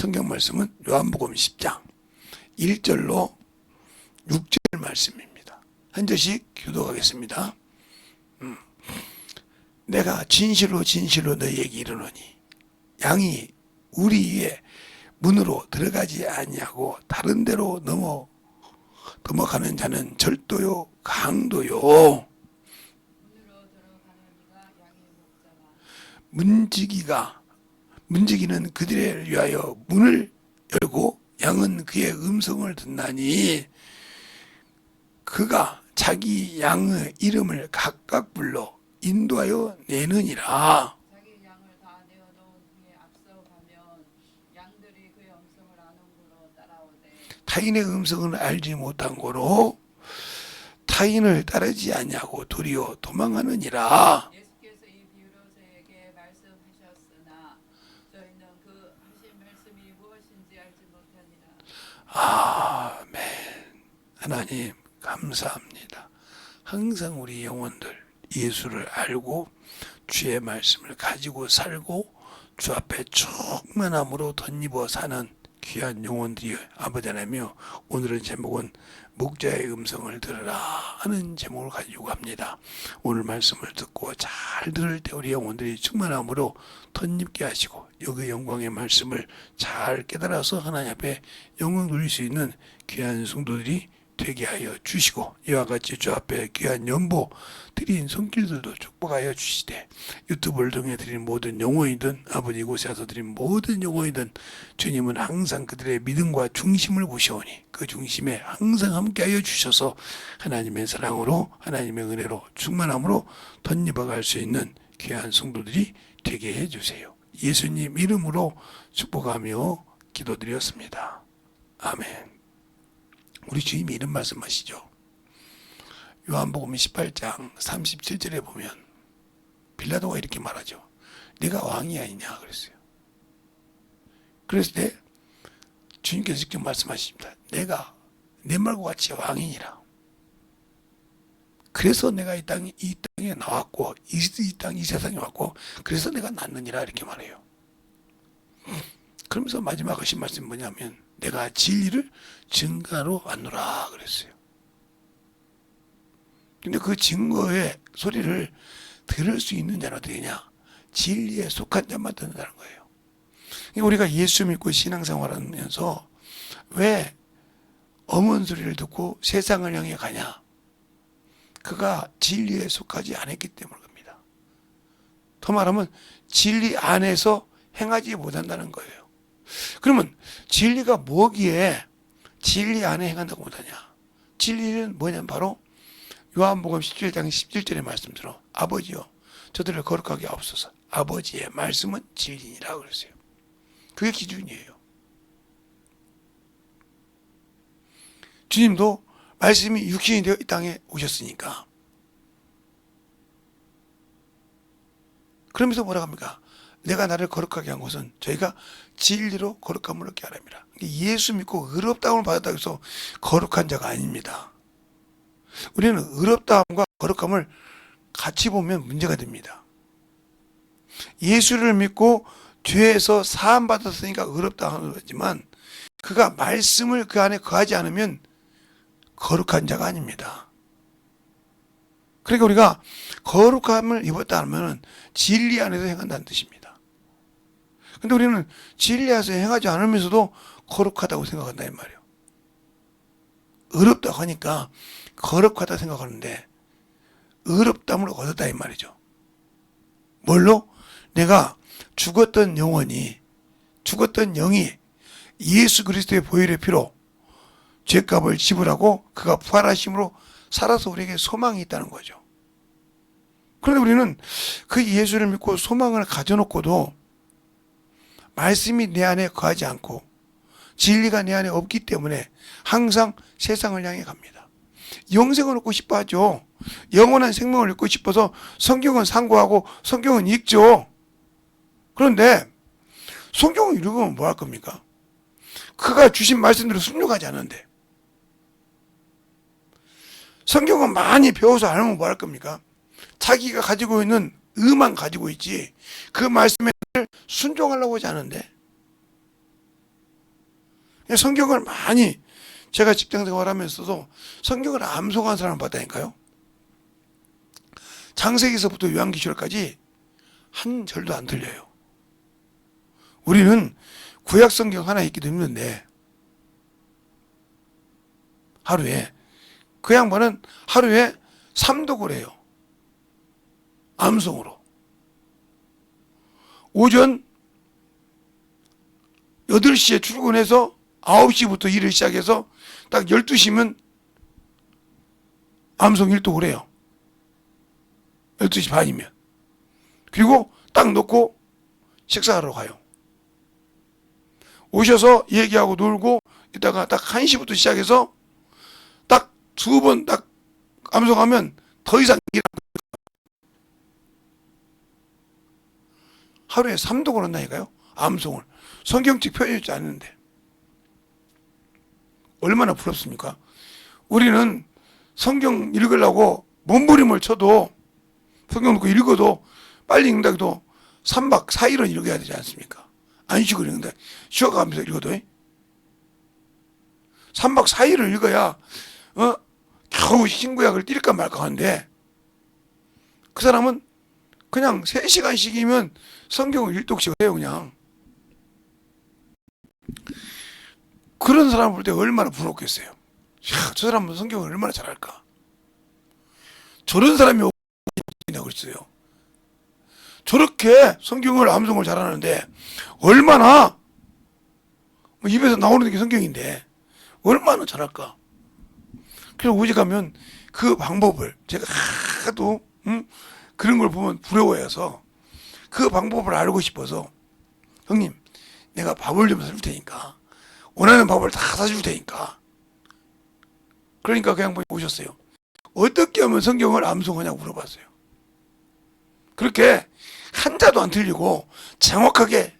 성경 말씀은 요한복음 10장 1절로 6절 말씀입니다. 한 절씩 교독하겠습니다. 내가 진실로 진실로 너희에게 이르노니 양이 우리의 문으로 들어가지 아니하고 다른 데로 넘어가는 자는 절도요 강도요 문지기는 그들을 위하여 문을 열고 양은 그의 음성을 듣나니 그가 자기 양의 이름을 각각 불러 인도하여 내느니라. 자기 양을 다 내어놓은 후에 앞서 가면 양들이 그의 음성을 아는 고로 따라오되 타인의 음성을 알지 못한 고로 타인을 따르지 아니하고 도리어 도망하느니라. 예수께서 이 비유로 저에게 말씀하셨으나 저희는 그 하신 말씀이 무엇인지 알지 못하니라. 아멘. 하나님 감사합니다. 항상 우리 영혼들 예수를 알고 주의 말씀을 가지고 살고 주 앞에 충만함으로 덧입어 사는 귀한 영혼들이 아버지 하나님이여, 오늘은 제목은 목자의 음성을 들으라 하는 제목을 가지고 합니다. 오늘 말씀을 듣고 잘 들을 때 우리 영혼들이 충만함으로 덧입게 하시고 여기 영광의 말씀을 잘 깨달아서 하나님 앞에 영광 돌릴 수 있는 귀한 성도들이 되게 하여 주시고, 이와 같이 주 앞에 귀한 연보 드린 손길들도 축복하여 주시되, 유튜브를 통해 드린 모든 영혼이든 아버지 이곳에 와서 드린 모든 영혼이든 주님은 항상 그들의 믿음과 중심을 보시오니 그 중심에 항상 함께하여 주셔서 하나님의 사랑으로 하나님의 은혜로 충만함으로 덧입어갈 수 있는 귀한 성도들이 되게 해주세요. 예수님 이름으로 축복하며 기도드렸습니다. 아멘. 우리 주님이 이런 말씀하시죠. 요한복음 18장 37절에 보면 빌라도가 이렇게 말하죠. 네가 왕이 아니냐 그랬어요. 그랬을 때 주님께서 직접 말씀하십니다. 내가 내 말과 같이 왕이니라. 그래서 내가 이 땅에 나왔고 이 세상에 왔고 그래서 내가 낳느니라 이렇게 말해요. 그러면서 마지막 하신 말씀이 뭐냐면 내가 진리를 증거하러 왔노라 그랬어요. 근데 그 증거의 소리를 들을 수 있는 자는 어떻게 되냐? 진리에 속한 자만 듣는다는 거예요. 우리가 예수 믿고 신앙생활하면서 왜 엄한 소리를 듣고 세상을 향해 가냐? 그가 진리에 속하지 않았기 때문입니다. 더 말하면 진리 안에서 행하지 못한다는 거예요. 그러면 진리가 뭐기에 진리 안에 행한다고 못하냐? 진리는 뭐냐면 바로 요한복음 17장 17절의 말씀대로 아버지요 저들을 거룩하게 하옵소서. 아버지의 말씀은 진리니라 그랬어요. 그게 기준이에요. 주님도 말씀이 육신이 되어 이 땅에 오셨으니까. 그러면서 뭐라고 합니까? 내가 나를 거룩하게 한 것은 저희가 진리로 거룩함을 얻게 하랍니다. 예수 믿고 의롭다함을 받았다고 해서 거룩한 자가 아닙니다. 우리는 의롭다함과 거룩함을 같이 보면 문제가 됩니다. 예수를 믿고 죄에서 사함 받았으니까 의롭다함을 얻지만 그가 말씀을 그 안에 거하지 않으면 거룩한 자가 아닙니다. 그러니까 우리가 거룩함을 입었다 하면 진리 안에서 행한다는 뜻입니다. 근데 우리는 진리 안에서 행하지 않으면서도 거룩하다고 생각한다 이 말이에요. 의롭다고 하니까 거룩하다 생각하는데 의롭다함을 얻었다 이 말이죠. 뭘로? 내가 죽었던 영이 예수 그리스도의 보혈의 피로 죄값을 지불하고 그가 부활하심으로 살아서 우리에게 소망이 있다는 거죠. 그런데 우리는 그 예수를 믿고 소망을 가져놓고도 말씀이 내 안에 거하지 않고 진리가 내 안에 없기 때문에 항상 세상을 향해 갑니다. 영생을 얻고 싶어 하죠. 영원한 생명을 얻고 싶어서 성경은 상고하고 성경은 읽죠. 그런데 성경을 읽으면 뭐 할 겁니까? 그가 주신 말씀대로 순종하지 않는데, 성경은 많이 배워서 알면 뭐 할 겁니까? 자기가 가지고 있는 의만 가지고 있지 그 말씀에 순종하려고 하지 않은데, 성경을 많이 제가 직장 생활하면서도 성경을 암송한 사람을 봤다니까요. 창세기서부터 요한계시록까지 한 절도 안 틀려요. 우리는 구약 성경 하나 읽기도 힘든데 하루에 그 양반은 하루에 3독을 해요. 암송으로. 오전 8시에 출근해서 9시부터 일을 시작해서 딱 12시면 암송 1독을 해요. 12시 반이면. 그리고 딱 놓고 식사하러 가요. 오셔서 얘기하고 놀고 이따가 딱 1시부터 시작해서 딱 2번 딱 암송하면 더 이상 하루에 3독을 한다니까요. 암송을. 성경책 펴지지 않는데. 얼마나 부럽습니까? 우리는 성경 읽으려고 몸부림을 쳐도 성경 놓고 읽어도 빨리 읽는다 해도 3박 4일은 읽어야 되지 않습니까? 안 쉬고 읽는다. 쉬어가면서 읽어도 3박 4일을 읽어야 겨우 신구약을 띨까 말까 하는데 그 사람은 그냥 3시간씩이면 성경을 1독씩 해요. 그냥. 그런 사람을 볼 때 얼마나 부럽겠어요. 야, 저 사람은 성경을 얼마나 잘할까. 저런 사람이 없냐고 그랬어요. 저렇게 성경을 암송을 잘하는데 얼마나 입에서 나오는 게 성경인데 얼마나 잘할까. 그래서 오직하면 그 방법을 제가 하도 그런 걸 보면 부러워해서 그 방법을 알고 싶어서 형님 내가 밥을 좀 사줄 테니까 원하는 밥을 다 사줄 테니까 그러니까 그 양반이 오셨어요. 어떻게 하면 성경을 암송하냐고 물어봤어요. 그렇게 한자도 안 틀리고 정확하게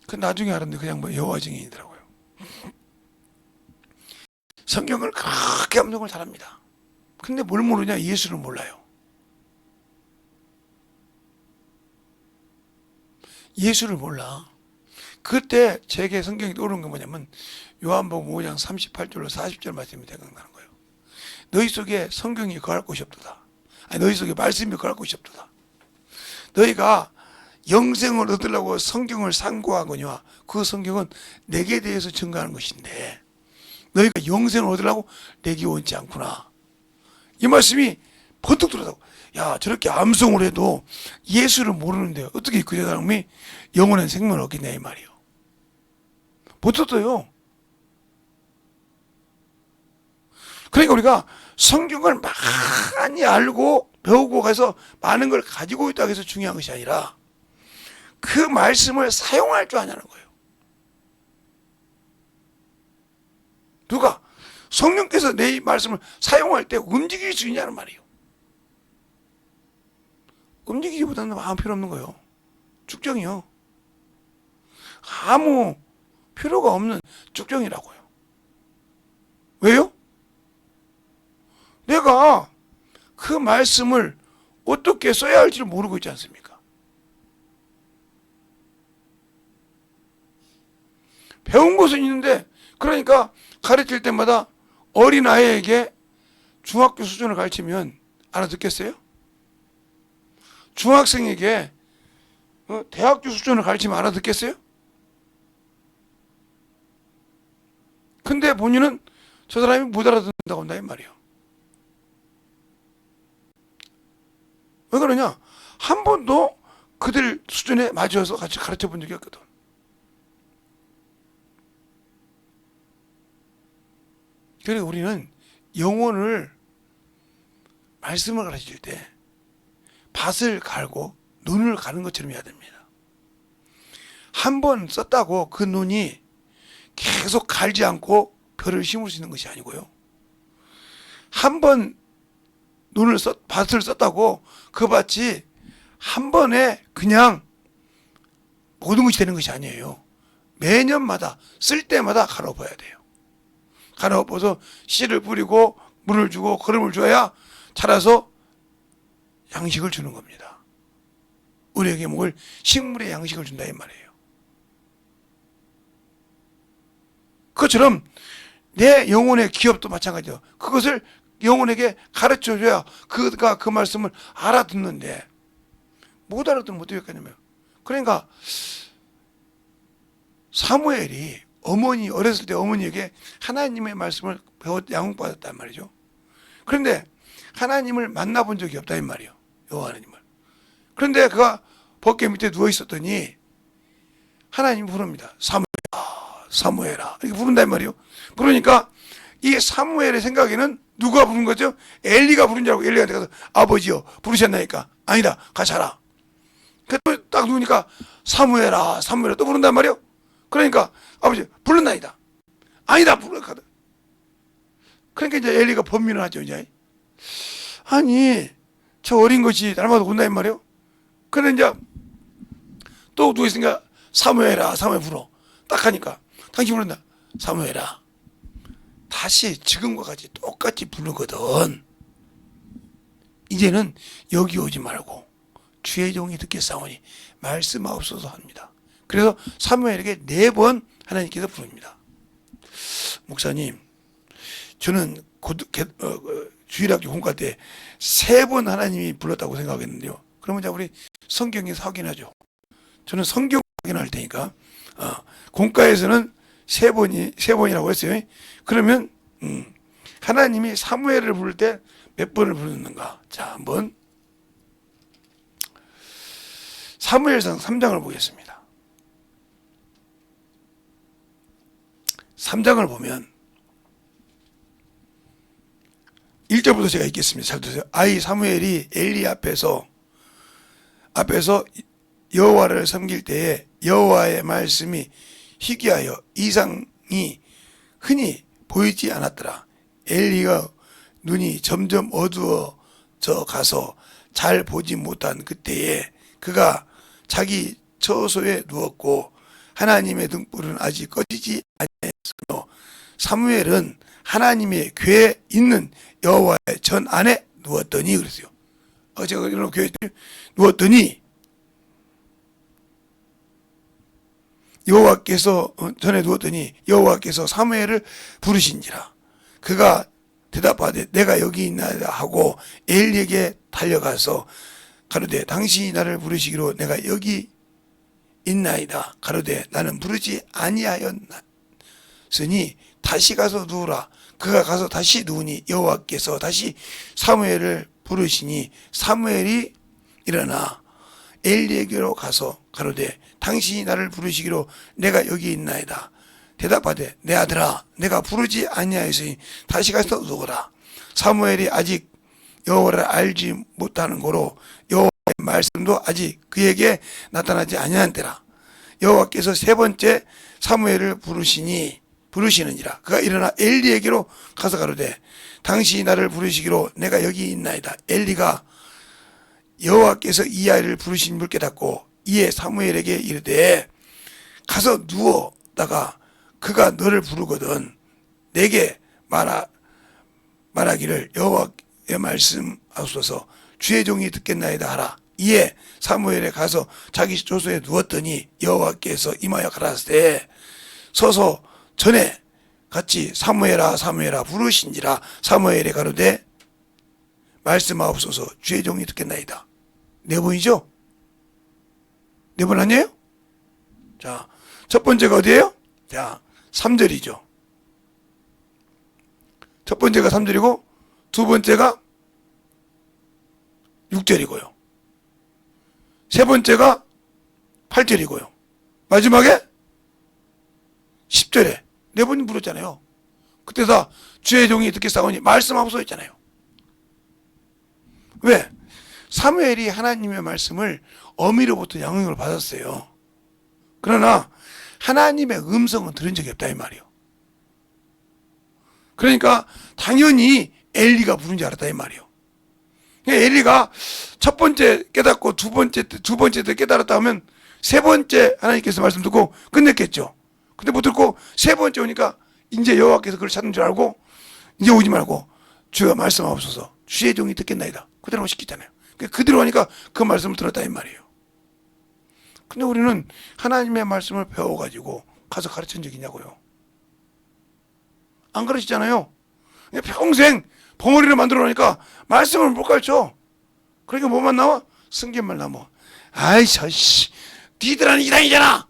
그 나중에 알았는데 그냥 뭐 여호와 증인이더라고요. 성경을 그렇게 암송을 잘합니다. 근데 뭘 모르냐? 예수를 몰라요. 예수를 몰라. 그때 제게 성경이 떠오르는 게 뭐냐면 요한복음 5장 38절로 40절 말씀이 생각나는 거예요. 너희 속에 성경이 거할 곳이 없도다. 아니 너희 속에 말씀이 거할 곳이 없도다. 너희가 영생을 얻으려고 성경을 상고하거니와 그 성경은 내게 대해서 증거하는 것인데 너희가 영생을 얻으려고 내게 원치 않구나. 이 말씀이 번뜩 들어다고. 야 저렇게 암송을 해도 예수를 모르는데 어떻게 그 사람이 영원한 생명을 얻겠냐 이 말이요. 못 얻어요. 그러니까 우리가 성경을 많이 알고 배우고 가서 많은 걸 가지고 있다고 해서 중요한 것이 아니라 그 말씀을 사용할 줄 아냐는 거예요. 누가? 성령께서 내 이 말씀을 사용할 때 움직일 수 있냐는 말이에요. 움직이기보다는 아무 필요 없는 거예요. 축정이요. 아무 필요가 없는 축정이라고요. 왜요? 내가 그 말씀을 어떻게 써야 할지를 모르고 있지 않습니까? 배운 것은 있는데 그러니까 가르칠 때마다 어린아이에게 중학교 수준을 가르치면 알아듣겠어요? 중학생에게 대학교 수준을 가르치면 알아듣겠어요? 근데 본인은 저 사람이 못 알아듣는다고 한다 이 말이에요. 왜 그러냐? 한 번도 그들 수준에 맞춰서 같이 가르쳐 본 적이 없거든. 그래서 우리는 영혼을 말씀을 가르칠 때 밭을 갈고 눈을 가는 것처럼 해야 됩니다. 한 번 썼다고 그 눈이 계속 갈지 않고 벼를 심을 수 있는 것이 아니고요. 한 번 밭을 썼다고 그 밭이 한 번에 그냥 모든 것이 되는 것이 아니에요. 매년마다 쓸 때마다 갈아엎어야 돼요. 갈아엎어서 씨를 뿌리고 물을 주고 거름을 줘야 자라서 양식을 주는 겁니다. 우리에게 먹을 식물의 양식을 준다 이 말이에요. 그것처럼 내 영혼의 기업도 마찬가지죠. 그것을 영혼에게 가르쳐줘야 그가 그 말씀을 알아듣는데 못 알아듣으면 어떻게 했겠냐면, 그러니까 사무엘이 어렸을 때 어머니에게 하나님의 말씀을 양육받았단 말이죠. 그런데 하나님을 만나본 적이 없다 이 말이에요. 여호와 하나님을. 그런데 그가 벗개 밑에 누워 있었더니 하나님이 부릅니다. 사무엘아 이렇게 부른다 이 말이에요. 부르니까 이 사무엘의 생각에는 누가 부른 거죠? 엘리가 부른 줄 알고 엘리한테 가서 아버지요 부르셨나니까, 아니다 가서 자라. 딱 누우니까 사무엘아 또 부른단 말이에요. 그러니까 아버지 불렀나이다, 아니다 부르거든. 그러니까 이제 엘리가 번민을 하죠. 이제 아니 저 어린 것이 날마다 온다 이 말이에요. 그런데 이제 또 누워 있으니까 사무엘아 불어. 딱 하니까 당신 부른다. 사무엘아. 다시 지금과 같이 똑같이 부르거든. 이제는 여기 오지 말고 주의 종이 듣겠사오니 말씀하옵소서 합니다. 그래서 사무엘에게 4번 하나님께서 부릅니다. 목사님, 저는 주일학교 공과 때 3번 하나님이 불렀다고 생각했는데요. 그러면 이제 우리 성경에서 확인하죠. 저는 성경 확인할 테니까 공과에서는 3번이라고 했어요. 그러면 하나님이 사무엘을 부를 때 몇 번을 부르는가? 자, 한번 사무엘상 3장을 보겠습니다. 3장을 보면 1절부터 제가 읽겠습니다. 잘 들으세요. 아이 사무엘이 엘리 앞에서 여호와를 섬길 때에 여호와의 말씀이 희귀하여 이상이 흔히 보이지 않았더라. 엘리가 눈이 점점 어두워져 가서 잘 보지 못한 그때에 그가 자기 처소에 누웠고 하나님의 등불은 아직 꺼지지 아니하였으며 사무엘은 하나님의 궤에 있는 여호와의 전 안에 누웠더니 그랬어요. 제가 이런 궤에 누웠더니 여호와께서 전에 누웠더니 여호와께서 사무엘을 부르신지라. 그가 대답하되 내가 여기 있나이다 하고 엘리에게 달려가서 가로되 당신이 나를 부르시기로 내가 여기 있나이다. 가로되 나는 부르지 아니하였으니 다시 가서 누우라. 그가 가서 다시 누우니 여호와께서 다시 사무엘을 부르시니 사무엘이 일어나 엘리에게로 가서 가로되 당신이 나를 부르시기로 내가 여기 있나이다. 대답하되 내 아들아 내가 부르지 아니하였으니 다시 가서 누우라. 사무엘이 아직 여호와를 알지 못하는 고로 여호와의 말씀도 아직 그에게 나타나지 아니한 때라. 여호와께서 3번째 사무엘을 부르시느니라. 그가 일어나 엘리에게로 가서 가로되 당신이 나를 부르시기로 내가 여기 있나이다. 엘리가 여호와께서 이 아이를 부르신 줄 깨닫고 이에 사무엘에게 이르되 가서 누워다가 그가 너를 부르거든 내게 말하기를 여호와의 말씀하소서 주의 종이 듣겠나이다 하라. 이에 사무엘에 가서 자기 조소에 누웠더니 여호와께서 임하여 가라사대 서서 전에 같이 사무엘아 부르신지라. 사무엘에 가로되 말씀하옵소서 주의 종이 듣겠나이다. 4번이죠? 4번 아니에요? 자, 첫 번째가 어디예요? 자, 3절이죠. 첫 번째가 3절이고 두 번째가 6절이고요. 세 번째가 8절이고요. 마지막에 10절에 4번 부르잖아요. 그때 다 주의 종이 듣겠사오니 말씀하옵소서 했잖아요. 왜? 사무엘이 하나님의 말씀을 어미로부터 양육을 받았어요. 그러나 하나님의 음성은 들은 적이 없다 이 말이에요. 그러니까 당연히 엘리가 부른 줄 알았다 이 말이에요. 엘리가 첫 번째 깨닫고 두 번째 때 깨달았다 하면 3번째 하나님께서 말씀 듣고 끝냈겠죠. 근데 못 듣고 3번째 오니까 이제 여호와께서 그걸 찾는 줄 알고 이제 오지 말고 주가 말씀하옵소서 주의 종이 듣겠나이다. 그대로 시키잖아요. 그대로 하니까 그 말씀을 들었다 이 말이에요. 근데 우리는 하나님의 말씀을 배워가지고 가서 가르친 적 있냐고요. 안 가르치잖아요. 평생 벙어리를 만들어 놓으니까 말씀을 못 가르쳐. 그러니까 뭐만 나와? 성경만 나와. 아이씨, 니들 하는 이단이잖아.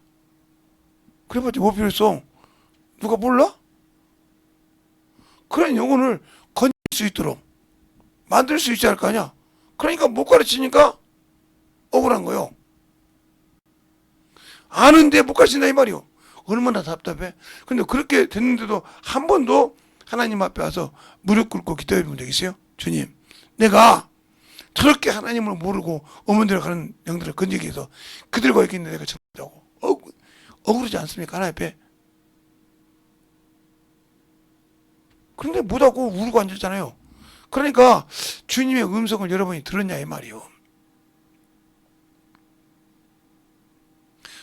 그래봤자 뭐 필요했어? 누가 몰라? 그런 영혼을 건질 수 있도록 만들 수 있지 않을 거 아니야. 그러니까 못 가르치니까 억울한 거요. 아는데 못 가르친다 이 말이요. 얼마나 답답해. 근데 그렇게 됐는데도 한 번도 하나님 앞에 와서 무릎 꿇고 기도해 본 적 있어요? 주님, 내가 저렇게 하나님을 모르고 어머니들 가는 영들을 건지기 위해서 그들과 이렇게 있는 내가 전다고 억울하지 않습니까? 하나님 앞에. 그런데 못하고 울고 앉았잖아요. 그러니까 주님의 음성을 여러분이 들었냐 이 말이요.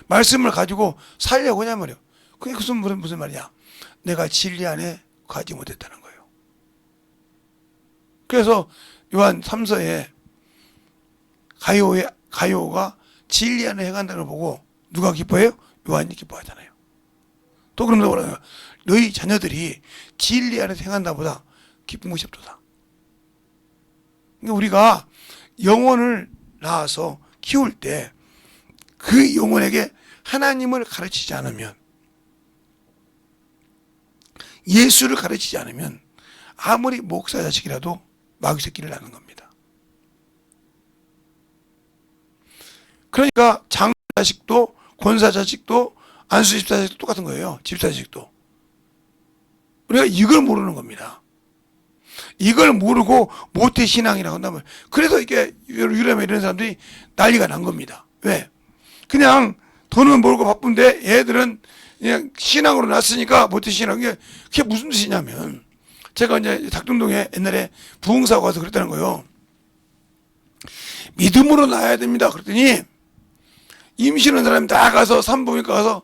말씀을 가지고 살려고 하냐 말이요. 그게 무슨 말이냐. 내가 진리 안에 가지 못했다는 거예요. 그래서 요한 3서에 가요가 진리 안에 행한다는 걸 보고 누가 기뻐해요? 요한이 기뻐하잖아요. 또 그러면서 뭐라고요? 너희 자녀들이 진리 안에서 행한다 보다 기쁜 것이 없도다. 그러니까 우리가 영혼을 낳아서 키울 때 그 영혼에게 하나님을 가르치지 않으면, 예수를 가르치지 않으면 아무리 목사 자식이라도 마귀 새끼를 낳는 겁니다. 그러니까 장로 자식도 권사 자식도 안수 집사 자식도 똑같은 거예요. 집사 자식도. 우리가 이걸 모르는 겁니다. 이걸 모르고 모태신앙이라고 한다면, 그래서 이게 유럽에 이런 사람들이 난리가 난 겁니다. 왜? 그냥 돈은 벌고 바쁜데 얘들은 그냥 신앙으로 났으니까 모태신앙. 그게 무슨 뜻이냐면, 제가 이제 닭동동에 옛날에 부흥사고 가서 그랬다는 거예요. 믿음으로 낳아야 됩니다. 그랬더니 임신한 사람이 다 가서 산부인과 가서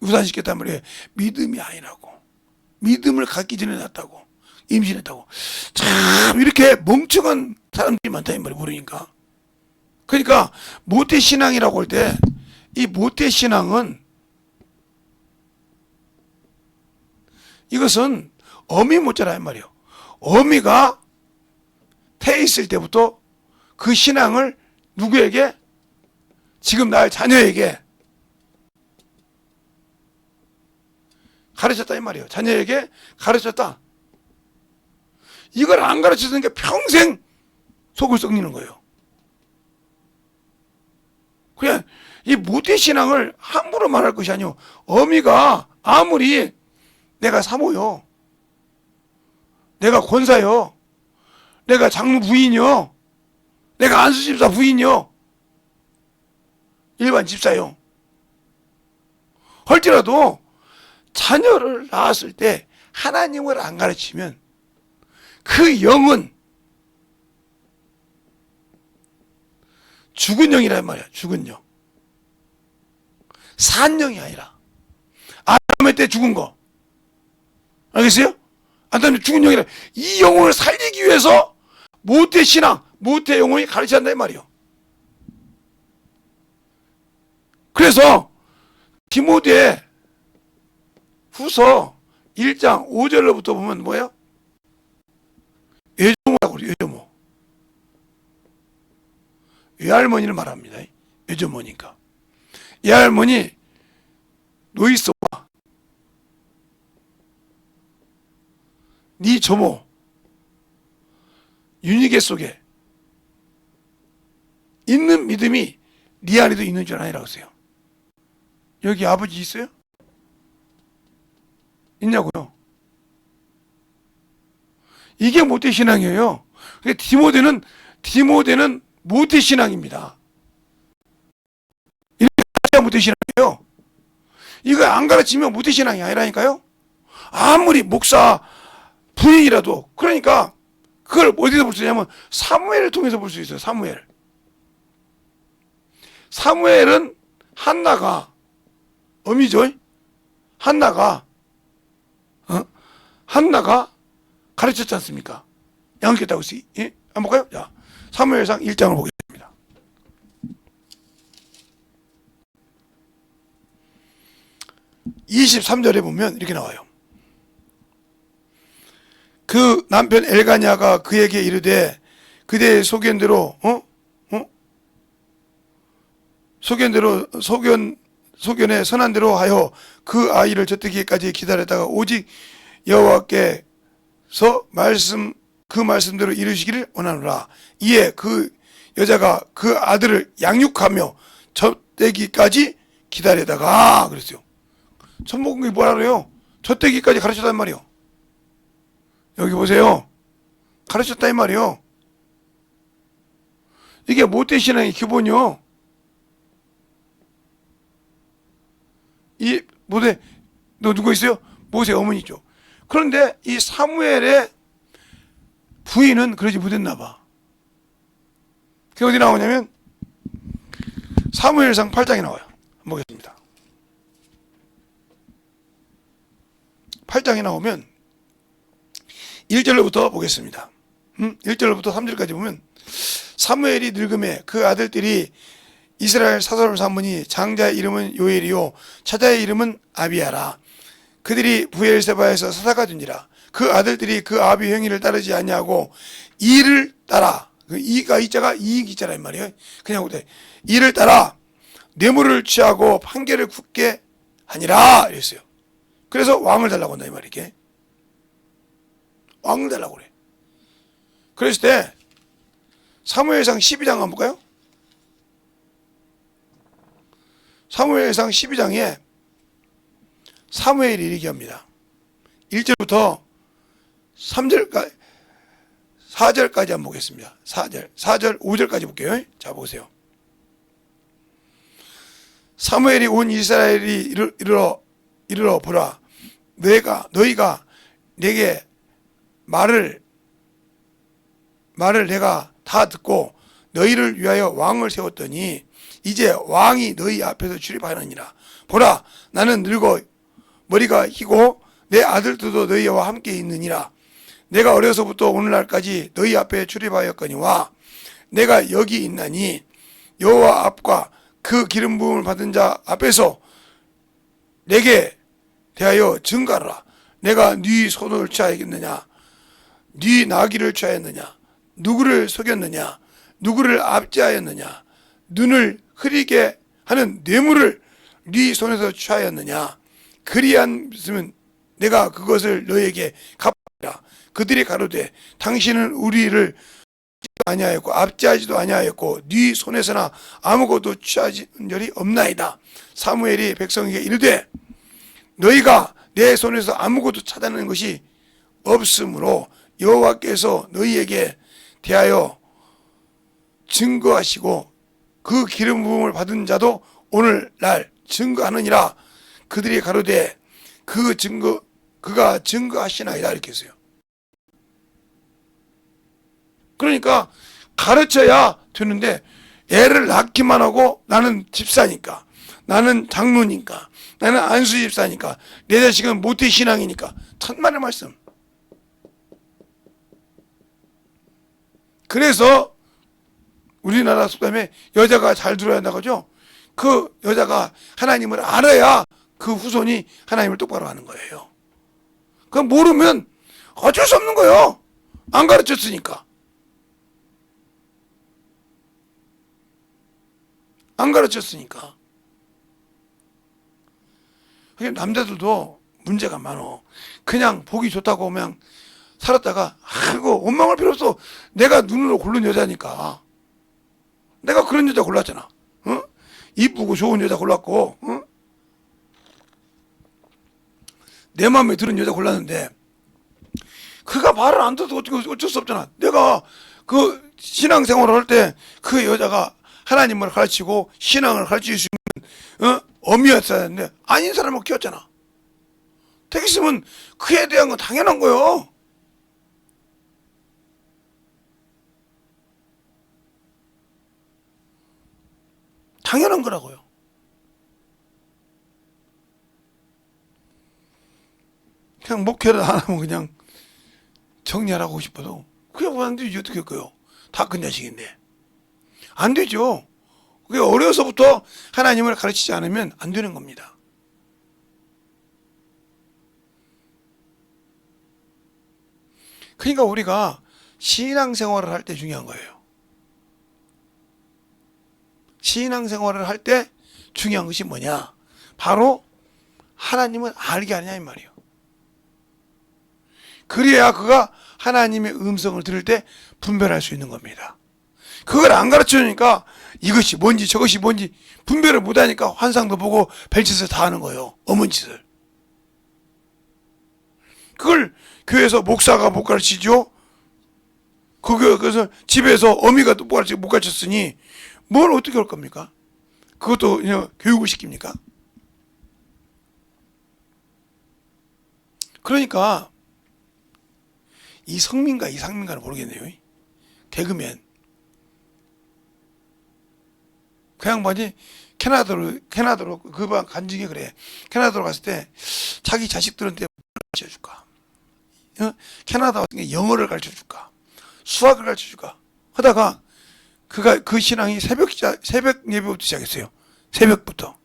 유산시켰단 말이에요. 믿음이 아니라고. 믿음을 갖기 전에 낳았다고. 임신했다고. 참 이렇게 멍청한 사람들이 많다 이 말이 모르니까. 그러니까 모태신앙이라고 할 때 이 모태신앙은 이것은 어미 모자라 이 말이에요. 어미가 태 있을 때부터 그 신앙을 누구에게? 지금 낳을 자녀에게 가르쳤다 이 말이에요. 자녀에게 가르쳤다. 이걸 안 가르쳤으니까 평생 속을 썩이는 거예요. 그냥 이 모태신앙을 함부로 말할 것이 아니오. 어미가 아무리 내가 사모요, 내가 권사요, 내가 장로 부인이요, 내가 안수집사 부인이요, 일반 집사요, 할지라도 자녀를 낳았을 때 하나님을 안 가르치면 그 영은 죽은 영이란 말이야. 죽은 영. 산 영이 아니라. 아담의 때 죽은 거. 알겠어요? 아담의 죽은 영이라. 이 영혼을 살리기 위해서 모태 신앙, 모태 영혼이 가르쳐야 한다 이 말이요. 그래서 디모데 후서 1장 5절로부터 보면 뭐예요? 외조모라고 그래요. 외조모. 외할머니를 말합니다. 외조모니까. 외할머니 노이소와 네 조모 윤희계 속에 있는 믿음이 네 안에도 있는 줄 아니라고 했어요. 여기 아버지 있어요? 있냐고요? 이게 모태신앙이에요. 디모데는 모태신앙입니다. 이렇게 가르쳐야 모태신앙이에요. 이거 안 가르치면 모태신앙이 아니라니까요. 아무리 목사 부인이라도. 그러니까 그걸 어디서 볼 수 있냐면 사무엘을 통해서 볼 수 있어요. 사무엘은 한나가 어미죠. 한나가 가르쳤지 않습니까? 양육했다고 했어요. 예? 한번 볼까요? 자, 사무엘상 1장을 보겠습니다. 23절에 보면 이렇게 나와요. 그 남편 엘가냐가 그에게 이르되 그대의 소견대로 소견의 선한 대로 하여 그 아이를 젖되기까지 기다렸다가 오직 여호와께서 그 말씀대로 이루시기를 원하노라. 이에 그 여자가 그 아들을 양육하며 젖되기까지 기다리다가 그랬어요. 천복이 뭐라 그래요? 젖되기까지 가르쳤단 말이요. 여기 보세요. 가르쳤다 이 말이요. 이게 모태 신앙의 기본이요. 이 모세 너 누구 있어요? 모세 어머니죠. 그런데 이 사무엘의 부인은 그러지 못했나 봐. 그게 어디 나오냐면 사무엘상 8장에 나와요. 한번 보겠습니다. 8장에 나오면 1절로부터 보겠습니다. 1절로부터 3절까지 보면 사무엘이 늙음에 그 아들들이 이스라엘 사사를 삼으니 장자의 이름은 요엘이요 차자의 이름은 아비야라. 그들이 부엘세바에서 사사가 되니라. 그 아들들이 그 아비 행위를 따르지 아니하고 이를 따라, 그 이가 이자가 이익 이자라 이 말이에요. 그냥 그때 이를 따라 뇌물을 취하고 판결을 굳게 하니라 이랬어요. 그래서 왕을 달라고 한다 이 말이게. 왕을 달라고 그래. 그랬을 때 사무엘상 12장 한번 볼까요? 사무엘상 12장에 사무엘이 이렇게 합니다. 1절부터 3절까지 4절까지 한번 보겠습니다. 4절 5절까지 볼게요. 자 보세요. 사무엘이 온 이스라엘이 이르러 보라. 너희가 내게 말을 내가 다 듣고 너희를 위하여 왕을 세웠더니 이제 왕이 너희 앞에서 출입하느니라. 보라, 나는 늙어 머리가 희고 내 아들들도 너희와 함께 있느니라. 내가 어려서부터 오늘날까지 너희 앞에 출입하였거니와 내가 여기 있나니 여호와 앞과 그 기름 부음을 받은 자 앞에서 내게 대하여 증가하라. 내가 네 손을 취하였느냐, 네 나귀를 취하였느냐, 누구를 속였느냐, 누구를 압제하였느냐, 눈을 흐리게 하는 뇌물을 네 손에서 취하였느냐. 그리하면 내가 그것을 너에게 갚으리라. 그들이 가로되 당신은 우리를 아니하였고 압제하지도 아니하였고 네 손에서나 아무것도 취하지 일이 없나이다. 사무엘이 백성에게 이르되 너희가 내 손에서 아무것도 찾아내는 것이 없으므로 여호와께서 너희에게 대하여 증거하시고 그 기름 부음을 받은 자도 오늘날 증거하느니라. 그들이 가로되 그가 증거하시나이다 이렇게 했어요. 그러니까 가르쳐야 되는데 애를 낳기만 하고 나는 집사니까, 나는 장로니까, 나는 안수 집사니까, 내 자식은 모태 신앙이니까. 천만의 말씀. 그래서 우리나라 속담에 여자가 잘 들어야 한다고 하죠. 그 여자가 하나님을 알아야 그 후손이 하나님을 똑바로 아는 거예요. 그 모르면 어쩔 수 없는 거예요. 안 가르쳤으니까. 안 가르쳤으니까. 남자들도 문제가 많어. 그냥 보기 좋다고 그냥 살았다가 아이고 원망할 필요 없어. 내가 눈으로 고른 여자니까. 내가 그런 여자 골랐잖아. 어? 이쁘고 좋은 여자 골랐고, 어? 내 마음에 드는 여자 골랐는데 그가 말을 안 들어도 어쩔 수 없잖아. 내가 그 신앙생활을 할 때 그 여자가 하나님을 가르치고 신앙을 가르칠 수 있는 어미였어야 했는데 아닌 사람을 키웠잖아. 되겠으면 그에 대한 건 당연한 거요. 당연한 거라고요. 그냥 목회를 안 하면 그냥 정리하라고 싶어도 그냥 안 되지. 어떻게 할까요? 다 큰 자식인데. 안 되죠. 그게 어려서부터 하나님을 가르치지 않으면 안 되는 겁니다. 그러니까 우리가 신앙생활을 할 때 중요한 거예요. 신앙생활을 할 때 중요한 것이 뭐냐? 바로 하나님을 알게 하느냐 이 말이에요. 그래야 그가 하나님의 음성을 들을 때 분별할 수 있는 겁니다. 그걸 안 가르쳐주니까 이것이 뭔지 저것이 뭔지 분별을 못하니까 환상도 보고 별짓을 다 하는 거예요. 어문 짓을. 그걸 교회에서 목사가 못 가르치죠. 그래서 집에서 어미가 못 가르쳤으니 뭘 어떻게 할 겁니까? 그것도 그냥 교육을 시킵니까? 그러니까 이 성민가 이상민가는 모르겠네요. 개그맨 그 양반이 캐나다로 그방 간증이 그래. 캐나다로 갔을 때 자기 자식들한테 가르쳐 줄까? 캐나다 왔을 때 영어를 가르쳐 줄까? 수학을 가르쳐 줄까? 하다가 그가 그 신앙이 새벽 예배부터 시작했어요. 새벽부터.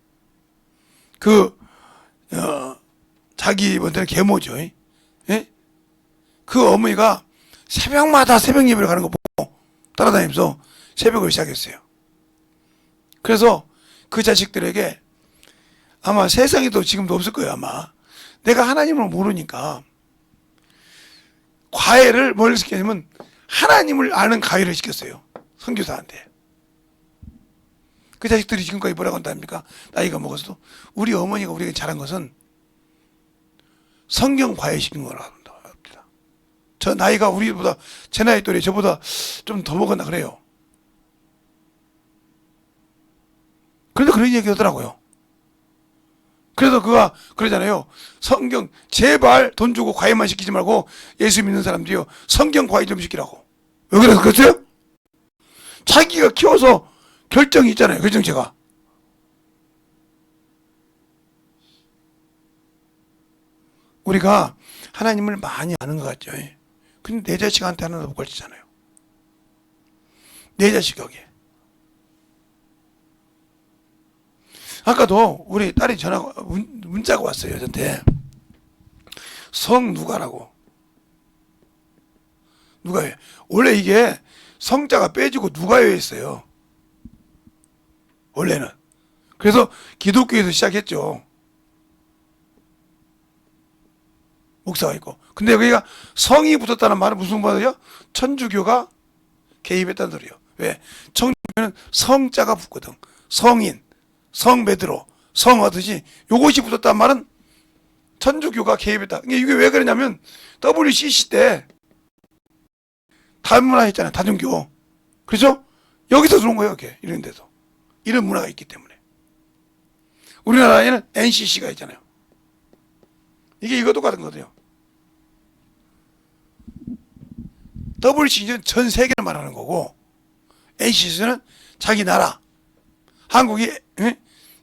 자기 뭐든 계모죠. 예? 그 어머니가 새벽마다 새벽 예배를 가는 거 보고 따라다니면서 새벽을 시작했어요. 그래서 그 자식들에게 아마 세상에도 지금도 없을 거예요. 아마 내가 하나님을 모르니까 과외를 뭘 시켰냐면 하나님을 아는 과외를 시켰어요. 선교사한테. 그 자식들이 지금까지 뭐라고 한답니까? 나이가 먹어서도 우리 어머니가 우리에게 잘한 것은 성경 과외 시킨 거라고 합니다. 저 나이가 우리보다 제 나이 또래 저보다 좀 더 먹었나 그래요. 그런데 그런 얘기 하더라고요. 그래서 그가 그러잖아요. 성경 제발 돈 주고 과외만 시키지 말고 예수 믿는 사람들이요 성경 과외 좀 시키라고. 왜 그래서 그랬어요? 자기가 키워서 결정이 있잖아요. 결정체가. 우리가 하나님을 많이 아는 것 같죠. 근데 내 자식한테 하나도 못 가르치잖아요. 내 자식에게. 아까도 우리 딸이 문자가 왔어요. 저한테. 성 누가라고. 누가요. 원래 이게 성자가 빼지고 누가요 했어요. 원래는. 그래서 기독교에서 시작했죠. 목사가 있고. 근데 여기가 성이 붙었다는 말은 무슨 말이에요? 천주교가 개입했다는 소리예요. 왜? 천주교는 성자가 붙거든. 성인, 성 베드로, 성 하듯이 요것이 붙었다는 말은 천주교가 개입했다. 이게 왜 그러냐면 WCC 때 다문화 했잖아요. 다중교. 그렇죠? 여기서 들어온 거예요. 이렇게 이런 데서. 이런 문화가 있기 때문에. 우리나라에는 NCC가 있잖아요. 이거 똑같은 거거든요. WCC는 전 세계를 말하는 거고 NCC는 자기 나라 한국이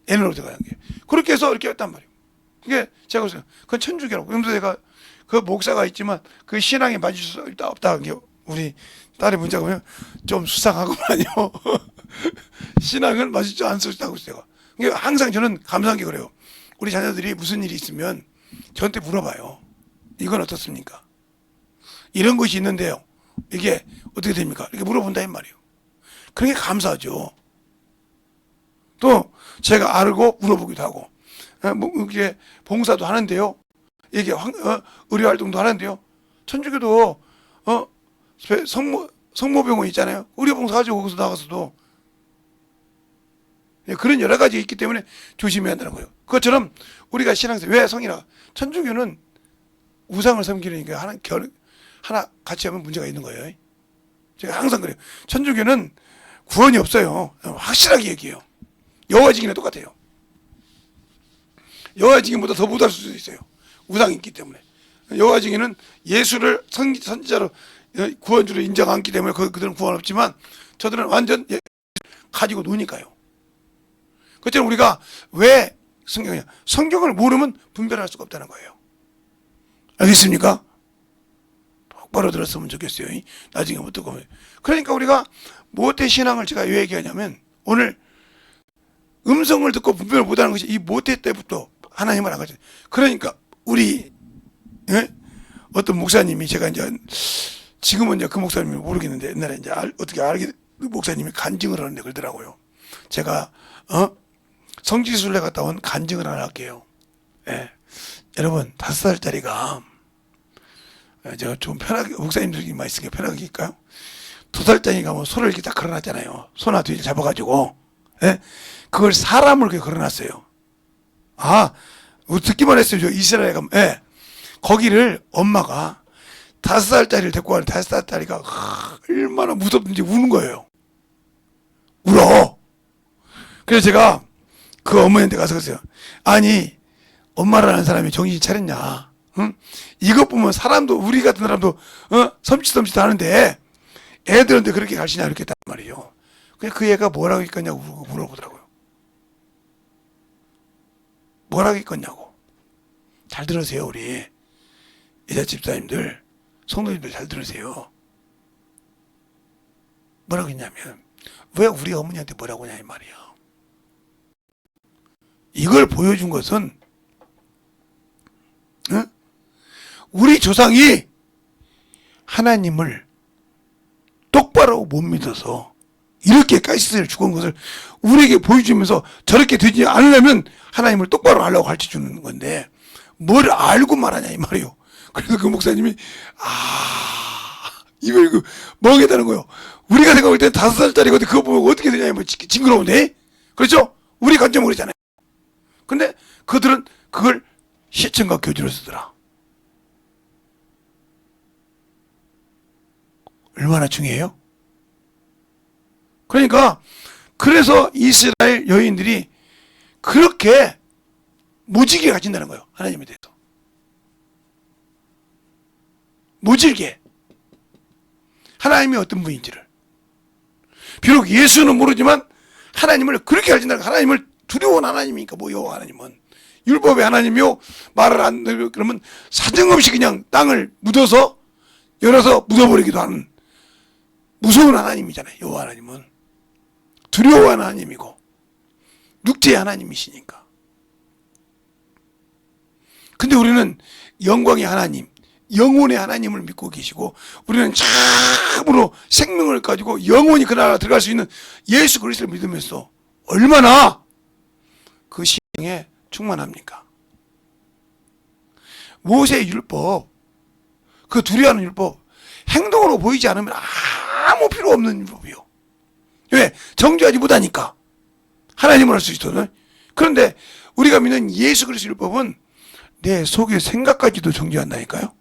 N으로 들어가는 게 그렇게 해서 이렇게 했단 말이에요. 그게 제가 보세요. 그건 천주교라고. 그러면서 제가 그 목사가 있지만 그 신앙에 맞을 수 없다는 게 우리 딸의 문자가 보면 좀 수상하구만요. 신앙을 맞을 줄 안 쓰다고 제가. 그러니까 항상 저는 감사한 게 그래요. 우리 자녀들이 무슨 일이 있으면 저한테 물어봐요. 이건 어떻습니까? 이런 것이 있는데요. 이게 어떻게 됩니까? 이렇게 물어본다 이 말이에요. 그런 게 감사하죠. 또 제가 알고 물어보기도 하고 이게 봉사도 하는데요. 이게 의료 활동도 하는데요. 천주교도 성모병원 있잖아요. 의료봉사 가지고 거기서 나가서도 그런 여러 가지가 있기 때문에 조심해야 한다는 거예요. 그것처럼 우리가 신앙생활 왜 성이라 천주교는 우상을 섬기니까 하나 같이 하면 문제가 있는 거예요. 제가 항상 그래요. 천주교는 구원이 없어요. 확실하게 얘기해요. 여호와증인은 똑같아요. 여호와증인보다 더 못할 수도 있어요. 우상이 있기 때문에. 여호와증인은 예수를 선지자로 구원주로 인정 않기 때문에 그들은 구원 없지만 저들은 완전 가지고 노니까요. 그처럼 우리가 왜 성경을 모르면 분별할 수가 없다는 거예요. 알겠습니까? 똑바로 들었으면 좋겠어요. 나중에 못 듣고. 그러니까 우리가 모태 신앙을 제가 왜 얘기하냐면, 오늘 음성을 듣고 분별을 못하는 것이 이 모태 때부터 하나님을 안 가죠. 그러니까 우리 어떤 목사님이, 제가 이제 지금은 이제 그 목사님을 모르겠는데, 옛날에 이제 어떻게 알게, 그 목사님이 간증을 하는데 그러더라고요. 제가 성지순례 갔다 온 간증을 하나 할게요. 예. 여러분, 5살짜리가 제가 좀 편하게, 목사님들이 많이 있으니까 편하게 할까요? 2살짜리가 뭐 손을 이렇게 딱 걸어놨잖아요. 손아 뒤를 잡아가지고, 예? 그걸 사람을 그렇게 걸어놨어요. 듣기만 했어요. 저 이스라엘에 가면, 예. 거기를 엄마가 5살짜리를 데리고 가는 5살짜리가 얼마나 무섭든지 우는 거예요. 울어. 그래서 제가 그 어머니한테 가서 그랬어요. 아니, 엄마라는 사람이 정신 차렸냐? 응? 이것 보면 사람도, 우리 같은 사람도 섬찟섬찟 하는데 애들한테 그렇게 가르치냐, 이렇게 했단 말이에요. 그냥 그 애가 뭐라고 했겠냐고 물어보더라고요. 뭐라고 했겠냐고. 잘 들으세요, 우리 여자 집사님들, 성도님들 잘 들으세요. 뭐라고 했냐면, 왜 우리 어머니한테 뭐라고 하냐 이 말이야. 이걸 보여준 것은 우리 조상이 하나님을 똑바로 못 믿어서 이렇게 가시스를 죽은 것을 우리에게 보여주면서 저렇게 되지 않으려면 하나님을 똑바로 하려고 가르쳐주는 건데, 뭘 알고 말하냐 이 말이에요. 그래서 그 목사님이 이걸 멍해다는 거예요. 우리가 생각할 때는 5살짜리거든. 그거 보면 어떻게 되냐, 뭐 징그러운데, 그렇죠? 우리 관점으로 그러잖아요. 근데 그들은 그걸 시청과 교주로 쓰더라. 얼마나 중요해요? 그러니까 그래서 이스라엘 여인들이 그렇게 무지개 가진다는 거예요. 하나님에 대해서 무질게, 하나님이 어떤 분인지를. 비록 예수는 모르지만 하나님을 그렇게 가진다는 거예요. 하나님을 두려운 하나님이니까. 뭐요? 하나님은 율법의 하나님이요, 말을 안 들으면 그러면 사정없이 그냥 땅을 묻어서 열어서 묻어버리기도 하는 무서운 하나님이잖아요. 여호와 하나님은 두려워하는 하나님이고 육체의 하나님이시니까. 근데 우리는 영광의 하나님, 영혼의 하나님을 믿고 계시고, 우리는 참으로 생명을 가지고 영원히 그 나라 들어갈 수 있는 예수 그리스도를 믿으면서 얼마나 그 신앙에 충만합니까? 모세의 율법, 그 두려워하는 율법, 행동으로 보이지 않으면 아무 필요 없는 율법이요. 왜? 정죄하지 못하니까. 하나님을 할 수 있거든. 그런데 우리가 믿는 예수 그리스도 율법은 내 속의 생각까지도 정죄한다니까요.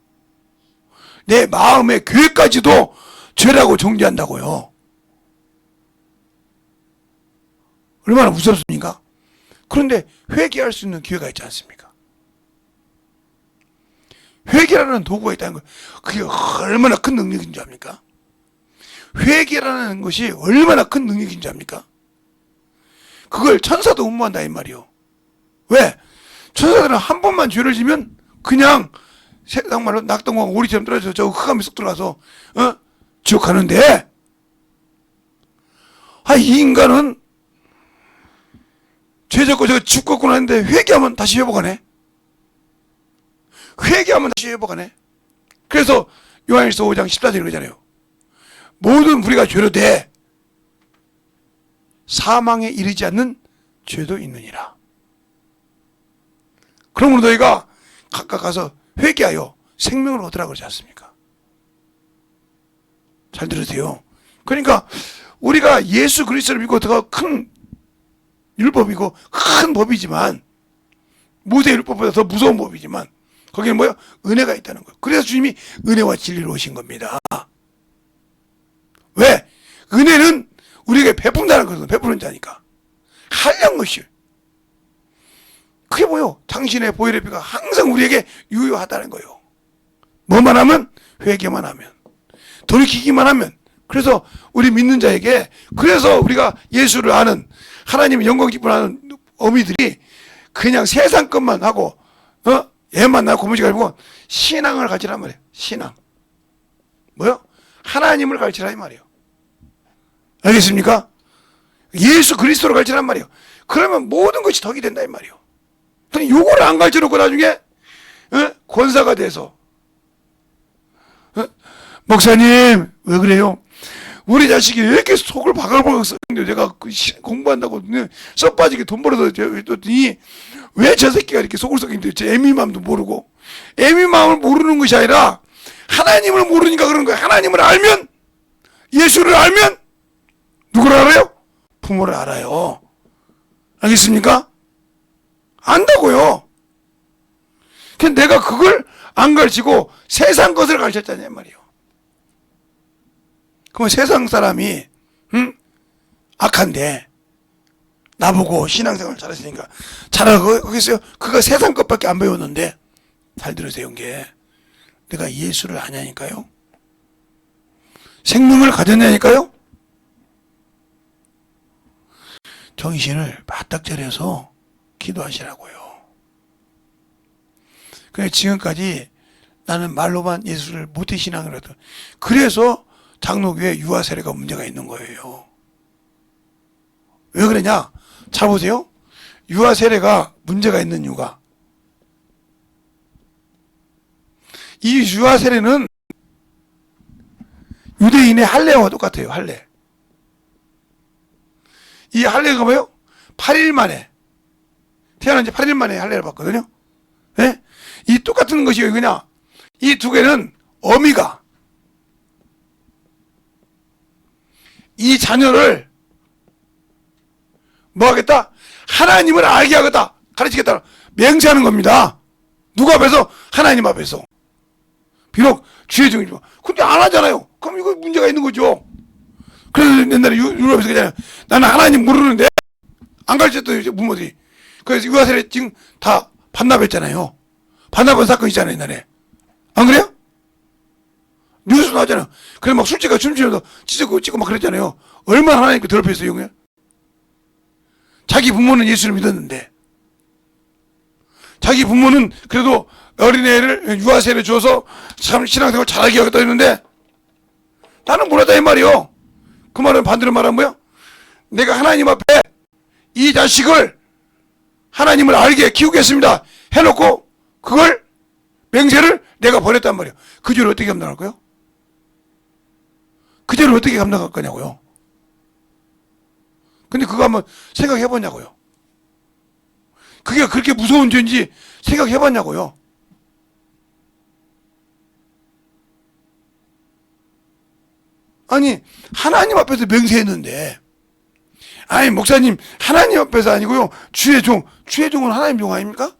내 마음의 계획까지도 죄라고 정죄한다고요. 얼마나 무섭습니까? 그런데 회개할 수 있는 기회가 있지 않습니까? 회개라는 도구가 있다는 거예요. 그게 얼마나 큰 능력인 줄 압니까? 회개라는 것이 얼마나 큰 능력인 줄 압니까? 그걸 천사도 음모한다 이 말이요. 왜? 천사들은 한 번만 죄를 지면 그냥 세상 말로 낙동강 오리처럼 떨어져서 저 흑암에 쏙 들어가서 지옥 가는데, 이 인간은 죄 짓고 저 죽겠구나 했는데 회개하면 다시 회복하네. 회개하면 다시 회복하네. 그래서 요한일서 5장 14절에 그러잖아요. 모든 우리가 죄로 돼 사망에 이르지 않는 죄도 있느니라. 그러므로 너희가 각각 가서 회개하여 생명을 얻으라 그러지 않습니까? 잘 들으세요. 그러니까 우리가 예수 그리스도를 믿고 더 큰 율법이고 큰 법이지만, 모세 율법보다 더 무서운 법이지만, 거기는 뭐야? 은혜가 있다는 거예요. 그래서 주님이 은혜와 진리로 오신 겁니다. 왜? 은혜는 우리에게 베푼다는 거거든. 베푸는 자니까. 한량 것이. 그게 뭐요? 당신의 보혈의 피가 항상 우리에게 유효하다는 거예요. 뭐만 하면? 회개만 하면, 돌이키기만 하면. 그래서 우리 믿는 자에게, 그래서 우리가 예수를 아는, 하나님의 영광 기쁨하는 어미들이 그냥 세상 것만 하고 애만 낳고 고무지 가지고 신앙을 가지란 말이에요. 신앙. 뭐요? 하나님을 가르치라 이 말이에요. 알겠습니까? 예수 그리스도를 가르치란 말이에요. 그러면 모든 것이 덕이 된다 이 말이에요. 근데 요거를 안 가르쳐 놓고 나중에 권사가 돼서 목사님 왜 그래요? 우리 자식이 왜 이렇게 속을 바글바글 썩는데 내가 공부한다고 썩 빠지게 돈 벌어서 했더니 왜 저 새끼가 이렇게 속을 썩이는데 제 애미 마음도 모르고 애미 마음을 모르는 것이 아니라 하나님을 모르니까 그런 거예요. 하나님을 알면 예수를 알면 누구를 알아요? 부모를 알아요. 알겠습니까? 안다고요. 근데 내가 그걸 안 가르치고 세상 것을 가르쳤잖아요 말이에요. 그러면 세상 사람이 악한데 나보고 신앙생활 잘했으니까 잘하고 하겠어요? 그거 세상 것밖에 안 배웠는데 잘 들으세요. 이게 내가 예수를 아냐니까요. 생명을 가졌냐니까요. 정신을 바짝 차려서 기도하시라고요. 그래 지금까지 나는 말로만 예수를 못해 신앙을 하던 그래서 장로교회 유아 세례가 문제가 있는 거예요. 왜 그러냐? 잘 보세요. 유아 세례가 문제가 있는 이유가 이 유아 세례는 유대인의 할례와 똑같아요. 할례. 이 할례가 뭐예요? 8일 만에 태어난 지 8일 만에 할례를 받거든요. 네? 이 똑같은 것이 왜냐? 이 두 개는 어미가 이 자녀를 뭐 하겠다? 하나님을 알게 하겠다. 가르치겠다. 맹세하는 겁니다. 누구 앞에서? 하나님 앞에서. 비록 주의 종이지만. 근데 안 하잖아요. 그럼 이거 문제가 있는 거죠. 그래서 옛날에 유럽에서 그냥 나는 하나님 모르는데 안 가르쳤던 부모들이. 그래서 유아세례 지금 다 반납했잖아요. 반납한 사건 있잖아요, 옛날에. 안 그래요? 뉴스 나왔잖아요. 그래 막 술집가 춤추면서 찍고 막 그랬잖아요. 얼마나 하나님께 더럽혔어요, 형님? 자기 부모는 예수를 믿었는데 자기 부모는 그래도 어린애를 유아세례를 줘서 참 신앙생활 잘하게 하겠다 했는데 나는 몰랐다 이 말이요. 그 말은 반대로 말하면 뭐야? 내가 하나님 앞에 이 자식을 하나님을 알게 키우겠습니다 해놓고 그걸 맹세를 내가 버렸단 말이에요. 그 죄를 어떻게 감당할 거예요? 그 죄를 어떻게 감당할 거냐고요. 근데 그거 한번 생각해 보냐고요. 그게 그렇게 무서운 죄인지 생각해 봤냐고요. 아니 하나님 앞에서 맹세했는데 아니 목사님 하나님 앞에서 아니고요. 주의 종은 하나님 종 아닙니까?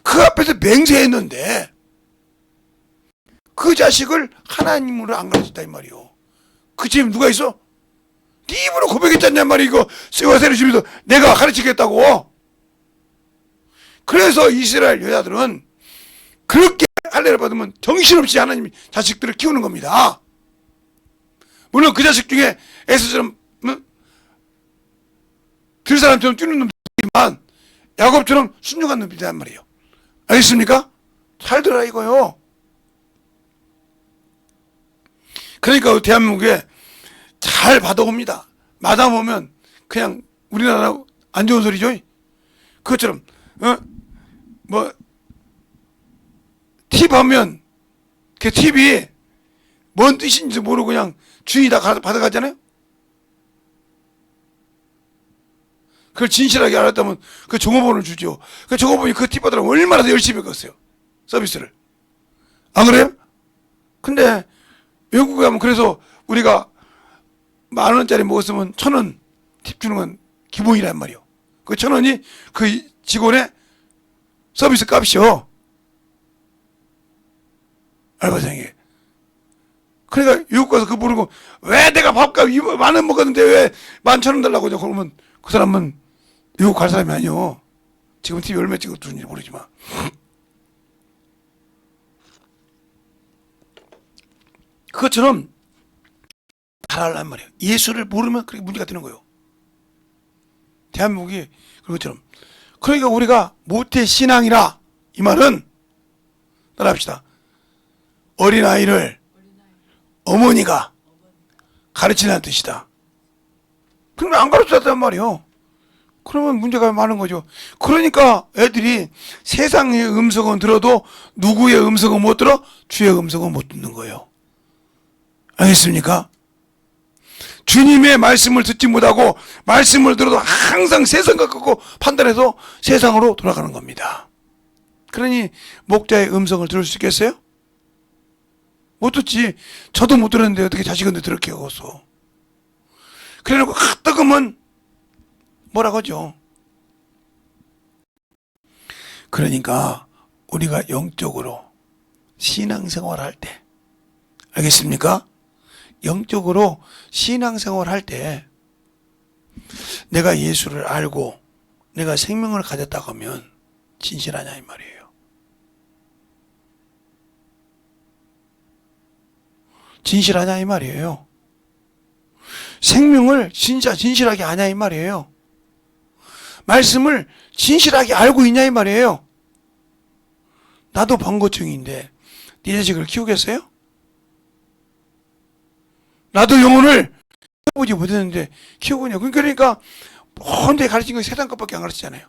그 앞에서 맹세했는데 그 자식을 하나님으로 안 가르쳤다 이 말이요. 그 집에 누가 있어? 네 입으로 고백했잖냐 말이야. 이거 세화세를 주면서 내가 가르치겠다고. 그래서 이스라엘 여자들은 그렇게 할례를 받으면 정신없이 하나님 자식들을 키우는 겁니다. 물론 그 자식 중에 에서처럼 들 사람처럼 뛰는 놈도 있지만 야곱처럼 순종한 놈이란 말이에요. 알겠습니까? 잘 들어라 이거요. 그러니까 대한민국에 잘 받아옵니다. 마담 오면 그냥 우리나라 안 좋은 소리죠. 그것처럼 뭐 팁 하면 그 팁이 뭔 뜻인지 모르고 그냥 주인이 다 받아가잖아요. 그걸 진실하게 알았다면 그 종업원을 주죠. 그 종업원이 그 팁 받으라고 얼마나 더 열심히 했겠어요. 서비스를. 안 그래요? 근데 외국에 가면 그래서 우리가 10,000원짜리 먹었으면 1,000원 팁 주는 건 기본이란 말이에요. 그 1,000원이 그 직원의 서비스 값이요. 알바생이. 그러니까 외국 가서 그거 모르고 왜 내가 밥값 10,000원 먹었는데 왜 11,000원 달라고 하냐 그러면 그 사람은 외국 갈 사람이 아니요. 지금 TV 얼마 찍어두는지 모르지만. 그것처럼 잘하란 말이에요. 예수를 모르면 그렇게 문제가 되는 거예요. 대한민국이 그런 것처럼. 그러니까 우리가 모태 신앙이라 이 말은 따라합시다. 어린아이를 어머니가 가르치는 뜻이다. 근데 안 가르쳤단 말이에요. 그러면 문제가 많은 거죠. 그러니까 애들이 세상의 음성은 들어도 누구의 음성은 못 들어? 주의 음성은 못 듣는 거예요. 알겠습니까? 주님의 말씀을 듣지 못하고 말씀을 들어도 항상 세상과 갖고 판단해서 세상으로 돌아가는 겁니다. 그러니 목자의 음성을 들을 수 있겠어요? 못 듣지. 저도 못 들었는데 어떻게 자식한테 들을게 하고서. 그래놓고 뜨거면 뭐라고 하죠. 그러니까 우리가 영적으로 신앙생활 할 때, 알겠습니까? 영적으로 신앙생활 할 때 내가 예수를 알고 내가 생명을 가졌다고 하면 진실하냐 이 말이에요. 진실하냐 이 말이에요. 생명을 진짜 진실하게 아냐 이 말이에요. 말씀을 진실하게 알고 있냐 이 말이에요. 나도 번거증인데 네 자식을 키우겠어요? 나도 영혼을 키워보지 못했는데 키우겠냐. 그러니까 혼자 가르친 건 세상 것밖에 안 가르치잖아요.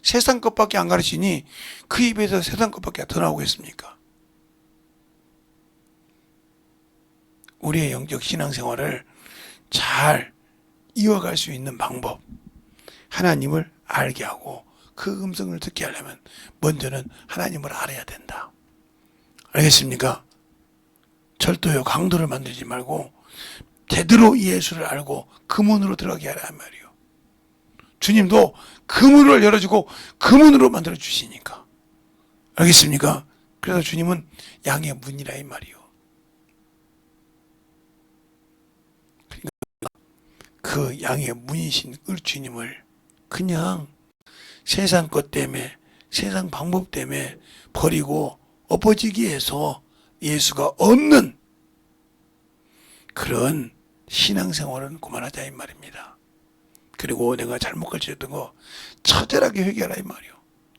세상 것밖에 안 가르치니 그 입에서 세상 것밖에 더 나오겠습니까? 우리의 영적 신앙생활을 잘 이어갈 수 있는 방법, 하나님을 알게 하고 그 음성을 듣게 하려면 먼저는 하나님을 알아야 된다. 알겠습니까? 절도요 강도를 만들지 말고 제대로 예수를 알고 그 문으로 들어가게 하라 말이요. 주님도 그 문을 열어주고 그 문으로 만들어 주시니까. 알겠습니까? 그래서 주님은 양의 문이라 이 말이요. 그러니까 그 양의 문이신 그 주님을 그냥 세상 것 때문에 세상 방법 때문에 버리고 엎어지기 위해서 예수가 없는 그런 신앙생활은 그만하자 이 말입니다. 그리고 내가 잘못 가르쳤던 거 처절하게 회개하라 이 말이요.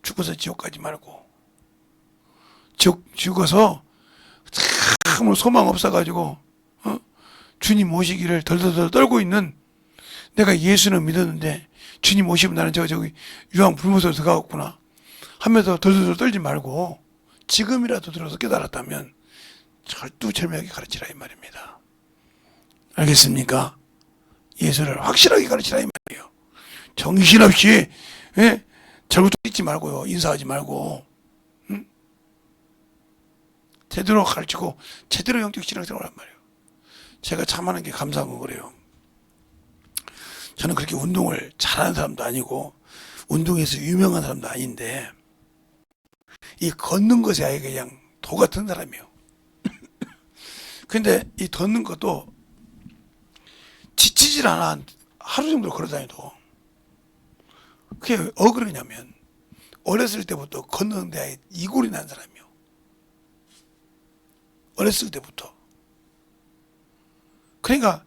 죽어서 지옥 가지 말고 죽어서 참으로 소망 없어가지고 주님 오시기를 덜덜덜 떨고 있는 내가 예수는 믿었는데 주님 오시면 나는 저기 유황 불못으로 들어가겠구나 하면서 덜덜덜 떨지 말고 지금이라도 들어서 깨달았다면 철두철미하게 가르치라 이 말입니다. 알겠습니까? 예수를 확실하게 가르치라 이 말이에요. 정신없이 잘못 잊지 말고요. 인사하지 말고 제대로 가르치고 제대로 영적 신앙생활 한 말이에요. 제가 참 하는 게 감사한 건 그래요. 저는 그렇게 운동을 잘하는 사람도 아니고 운동에서 유명한 사람도 아닌데 이 걷는 것에 아예 그냥 도 같은 사람이에요. 근데 이 걷는 것도 지치질 않아. 하루 정도 걸어다녀도. 그게 왜 그러냐면 어렸을 때부터 걷는 데 이골이 난 사람이에요. 어렸을 때부터. 그러니까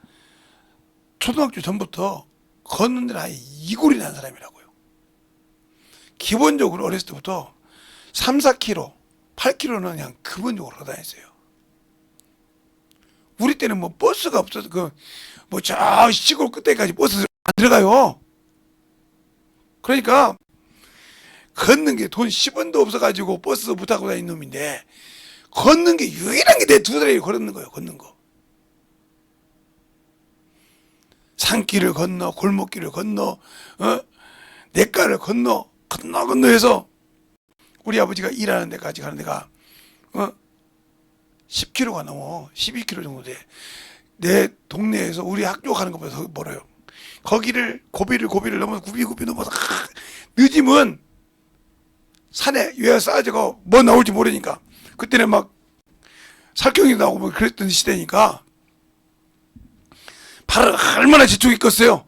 초등학교 전부터 걷는 데는 아예 이골이 난 사람이라고요. 기본적으로 어렸을 때부터 3, 4km, 8km는 그냥 기본적으로 걸어다녔어요. 우리 때는 뭐 버스가 없어서 저 시골 끝에까지 버스 안 들어가요. 그러니까 걷는 게 돈 10원도 없어가지고 버스 못 타고 다니는 놈인데 걷는 게 유일한 게 내 두 다리를 걸는 거예요. 걷는 거. 산길을 건너 골목길을 건너 냇가를 건너 해서 우리 아버지가 일하는 데까지 가는 데가 10km가 넘어 12km 정도 돼. 내 동네에서 우리 학교 가는 것보다 더 멀어요. 거기를 고비를 넘어서 구비 넘어서 늦으면 산에 요야 쌓아지고 뭐 나올지 모르니까 그때는 막 살경이 나오고 뭐 그랬던 시대니까 발을 얼마나 지축이 껐어요.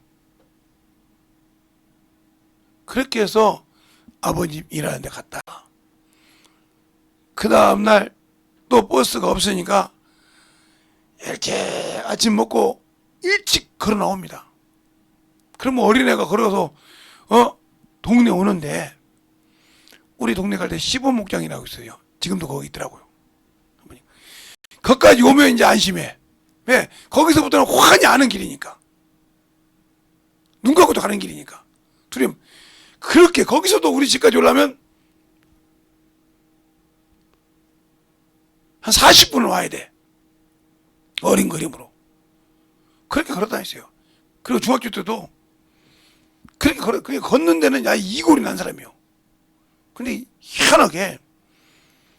그렇게 해서 아버님 일하는 데 갔다. 그 다음날 또 버스가 없으니까 이렇게 아침 먹고 일찍 걸어 나옵니다. 그러면 어린애가 걸어서 동네 오는데 우리 동네 갈 때 시범목장이라고 있어요. 지금도 거기 있더라고요. 거기까지 오면 이제 안심해. 왜? 거기서부터는 환히 아는 길이니까. 눈 감고도 가는 길이니까. 두려움. 그렇게 거기서도 우리 집까지 오려면 한 40분을 와야 돼. 어린 그림으로. 그렇게 걸어 다녔어요. 그리고 중학교 때도 그렇게 걷는 데는 야 이골이 난 사람이요. 근데 희한하게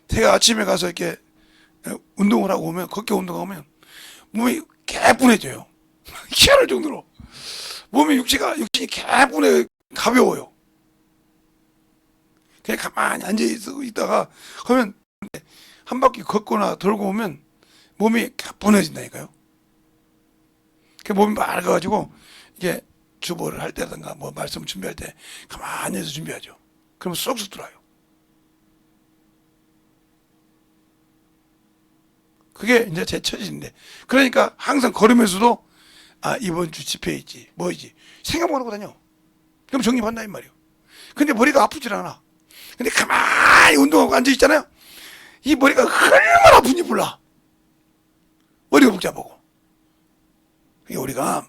제가 아침에 가서 이렇게 운동을 하고 오면, 걷기 운동하면 몸이 개뿐해져요. 희한할 정도로 몸의 육신이 개뿐해 가벼워요. 그냥 가만히 앉아 있다가 하면 한 바퀴 걷거나 돌고 오면 몸이 개뿐해진다니까요. 그 몸이 맑아가지고 이게 주보를 할 때든가 뭐 말씀 준비할 때 가만히 해서 준비하죠. 그러면 쏙쏙 들어와요. 그게 이제 제 처지인데, 그러니까 항상 걸으면서도 아 이번 주 집회이지 뭐이지 생각만 하고 다녀. 그럼 정립한다 이 말이에요. 근데 머리가 아프질 않아. 근데 가만히 운동하고 앉아 있잖아요. 이 머리가 얼마나 아픈지 몰라. 머리가 복잡하고. 그게 우리가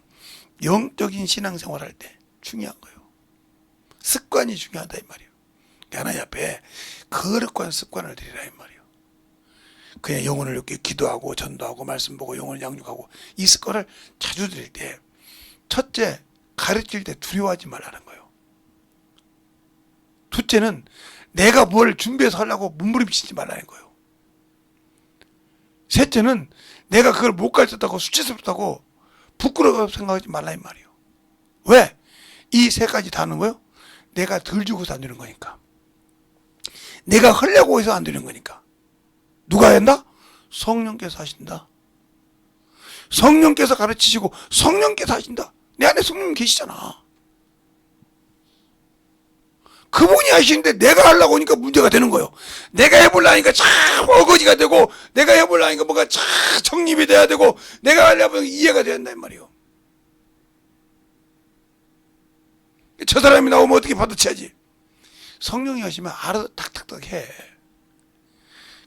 영적인 신앙생활 할 때 중요한 거예요. 습관이 중요하다 이 말이에요. 하나님 앞에 거룩한 습관을 들이라 이 말이에요. 그냥 영혼을 이렇게 기도하고 전도하고 말씀 보고 영혼을 양육하고 이 습관을 자주 들일 때, 첫째 가르칠 때 두려워하지 말라는 거예요. 둘째는 내가 뭘 준비해서 하려고 몸부림치지 말라는 거예요. 셋째는 내가 그걸 못 가르쳤다고 수치스럽다고 부끄러워 생각하지 말라 이 말이에요. 왜? 이 세 가지 다 하는 거예요? 내가 덜 주고서 안 되는 거니까. 내가 하려고 해서 안 되는 거니까. 누가 한다? 성령께서 하신다. 성령께서 가르치시고 성령께서 하신다. 내 안에 성령님 계시잖아. 그분이 하시는데 내가 하려고 하니까 문제가 되는 거예요. 내가 해보려니까 참 어거지가 되고, 내가 해보려니까 뭔가 참 정립이 돼야 되고, 내가 하려면 이해가 돼야 된단 말이에요. 저 사람이 나오면 어떻게 받아쳐야지. 성령이 하시면 알아서 탁탁탁 해.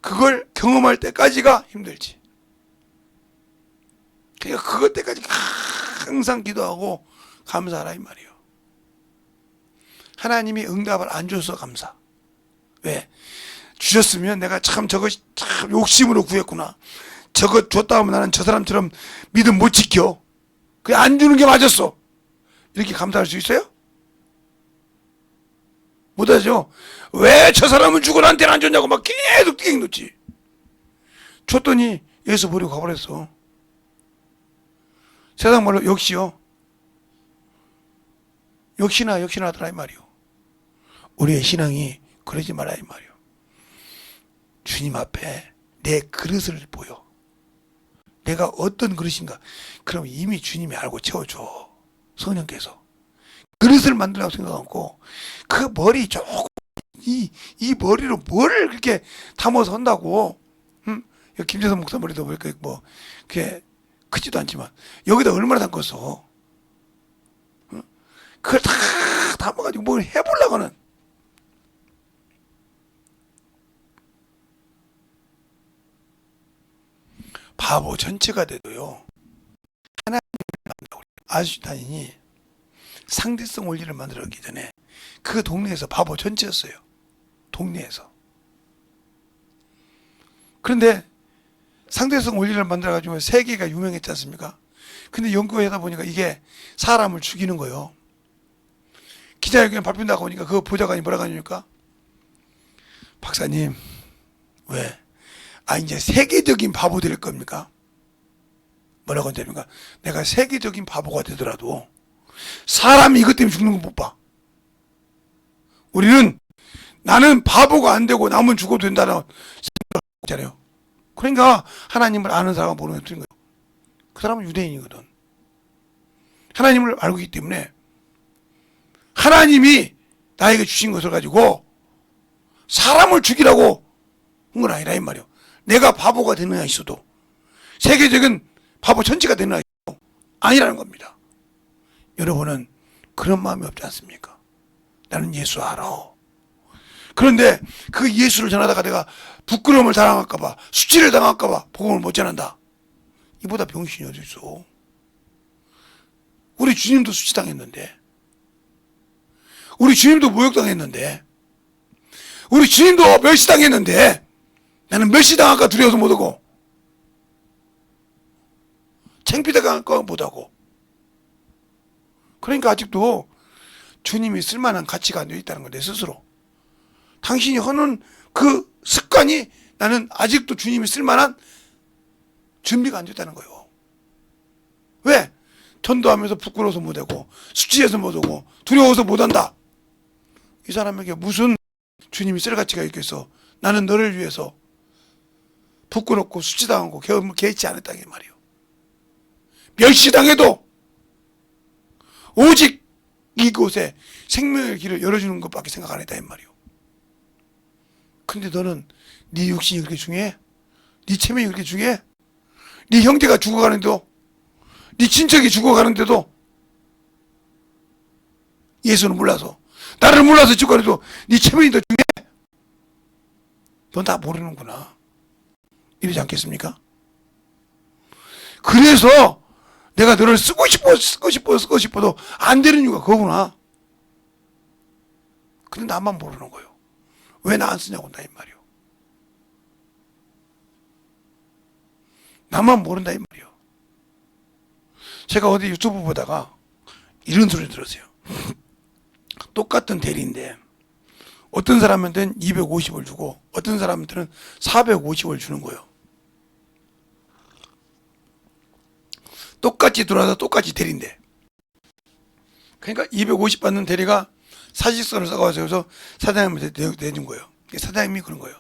그걸 경험할 때까지가 힘들지. 그러니까 그것 때까지 항상 기도하고 감사하라 이 말이에요. 하나님이 응답을 안 줘서 감사. 왜? 주셨으면 내가 참 저거 참 욕심으로 구했구나. 저거 줬다 하면 나는 저 사람처럼 믿음 못 지켜. 그게 안 주는 게 맞았어. 이렇게 감사할 수 있어요? 못하죠. 왜 저 사람은 주고 나한테는 안 줬냐고 막 계속 띵 놓지. 줬더니 예수 버리고 가버렸어. 세상 말로 역시요. 역시나 하더라 이 말이요. 우리의 신앙이 그러지 말라 이 말이요. 주님 앞에 내 그릇을 보여. 내가 어떤 그릇인가. 그럼 이미 주님이 알고 채워줘. 성령께서. 그릇을 만들라고 생각하고, 그 머리 조금, 이 머리로 뭘 그렇게 담아서 한다고. 김재선 목사 머리도 뭐, 그게 크지도 않지만, 여기다 얼마나 담궜어. 그걸 다 담아가지고 뭘 해보려고 하는. 바보 전체가 돼도요, 하나님을 만나고, 아슈타인이 상대성 원리를 만들었기 전에 그 동네에서 바보 전체였어요. 동네에서. 그런데 상대성 원리를 만들어가지고 세계가 유명했지 않습니까? 근데 연구하다 보니까 이게 사람을 죽이는 거예요. 기자회견 발표한다고 하니까 그 보좌관이 뭐라고 하니까, 박사님 왜? 이제 세계적인 바보 될 겁니까? 뭐라고 한다니까? 내가 세계적인 바보가 되더라도 사람이 이것 때문에 죽는 거 못 봐. 우리는 나는 바보가 안 되고 남은 죽어도 된다는 생각을 하잖아요. 그러니까 하나님을 아는 사람은 모르는 게 틀린 거예요. 그 사람은 유대인이거든. 하나님을 알고 있기 때문에 하나님이 나에게 주신 것을 가지고 사람을 죽이라고 한 건 아니라 이 말이에요. 내가 바보가 되느냐 있어도, 세계적인 바보 전체가 되느냐 있어도 아니라는 겁니다. 여러분은 그런 마음이 없지 않습니까? 나는 예수 알아. 그런데 그 예수를 전하다가 내가 부끄러움을 당할까봐, 수치를 당할까봐 복음을 못 전한다. 이보다 병신이 어디 있어. 우리 주님도 수치당했는데, 우리 주님도 모욕당했는데, 우리 주님도 멸시당했는데, 나는 멸시당할까 두려워서 못하고, 창피당할까 못하고. 그러니까 아직도 주님이 쓸만한 가치가 안 되어 있다는 거, 내 스스로. 당신이 하는 그 습관이 나는 아직도 주님이 쓸만한 준비가 안 됐다는 거예요. 왜? 전도하면서 부끄러워서 못하고, 수치해서 못하고, 두려워서 못한다. 이 사람에게 무슨 주님이 쓸 가치가 있겠어. 나는 너를 위해서 부끄럽고 수치당하고 개의치 않았다 이 말이에요. 멸시당해도 오직 이곳에 생명의 길을 열어주는 것밖에 생각 안 했다 이 말이에요. 근데 너는 네 육신이 그렇게 중요해? 네 체면이 그렇게 중요해? 네 형제가 죽어가는데도, 네 친척이 죽어가는데도 예수는 몰라서, 나를 몰라서 죽어가는데도 네 체면이 더 중요해? 넌 다 모르는구나. 이러지 않겠습니까? 그래서 내가 너를 쓰고 싶어도 안 되는 이유가 그거구나. 근데 나만 모르는 거예요. 왜 나 안 쓰냐고 나 이 말이요. 나만 모른다 이 말이요. 제가 어디 유튜브 보다가 이런 소리 들었어요. 똑같은 대리인데 어떤 사람한테는 250을 주고 어떤 사람한테는 450을 주는 거예요. 똑같이 들어와서 똑같이 대리인데, 그러니까 250 받는 대리가 사직서를 써가지고 사장님한테 내준 거예요. 사장님이 그런 거예요.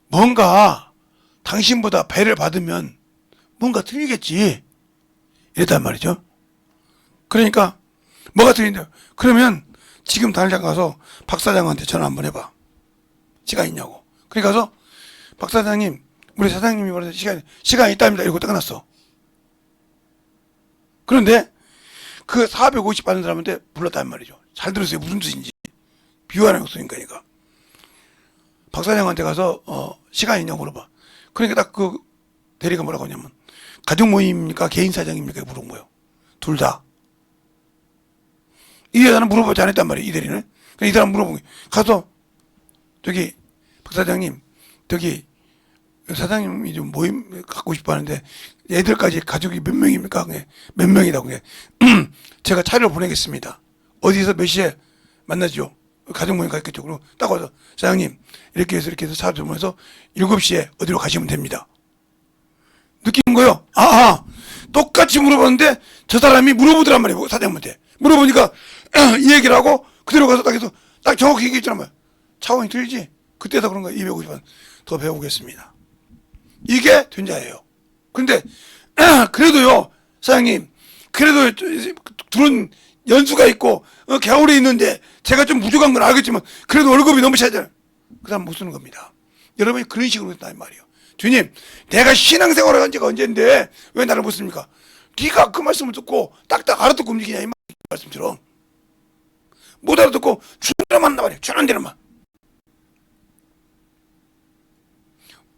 뭔가 당신보다 배를 받으면 뭔가 틀리겠지, 이랬단 말이죠. 그러니까 뭐가 틀린다. 그러면 지금 당장 가서 박 사장한테 전화 한번 해봐. 시간 있냐고. 그래 가서 박 사장님, 우리 사장님이 말해서 시간 있답니다. 이러고 떠났어. 그런데 그 450 받는 사람한테 불렀단 말이죠. 잘 들으세요. 무슨 뜻인지. 비유하는 소리니까. 박 사장한테 가서 시간 있냐고 물어봐. 그러니까 딱 그 대리가 뭐라고 하냐면 가족 모임입니까? 개인 사장입니까? 물어본 거예요. 둘 다. 이 여자는 물어보지 않았단 말이에요. 이 대리는. 그러니까 이 사람 물어본 거예요. 가서 저기 박 사장님, 저기 사장님이 좀 모임 갖고 싶어 하는데 애들까지 가족이 몇 명입니까? 몇 명이라고. 제가 차를 보내겠습니다. 어디서 몇 시에 만나죠? 가족 모임 갔겠죠. 그리고 딱 와서 사장님 이렇게 해서 차를 보내서 7시에 어디로 가시면 됩니다. 느끼는 거예요. 똑같이 물어봤는데 저 사람이 물어보더란 말이에요. 사장님한테. 물어보니까 이 얘기를 하고 그대로 가서 딱 해서 딱 정확히 얘기했잖아 말이에요. 차원이 틀리지? 그때도 그런 거예요. 250원 더 배우겠습니다. 이게 된자예요. 근데 그래도요, 사장님, 그래도 둘은 연수가 있고 겨울에 있는데 제가 좀 부족한 건 알겠지만 그래도 월급이 너무 차잖아요. 그 사람 못 쓰는 겁니다. 여러분이 그런 식으로 했단 말이에요. 주님, 내가 신앙생활을 한 지가 언젠데 왜 나를 못 씁니까? 네가 그 말씀을 듣고 딱딱 알아듣고 움직이냐 이 말씀처럼. 못 알아듣고 주는 대로만 한단 말이에요. 주는 대로만.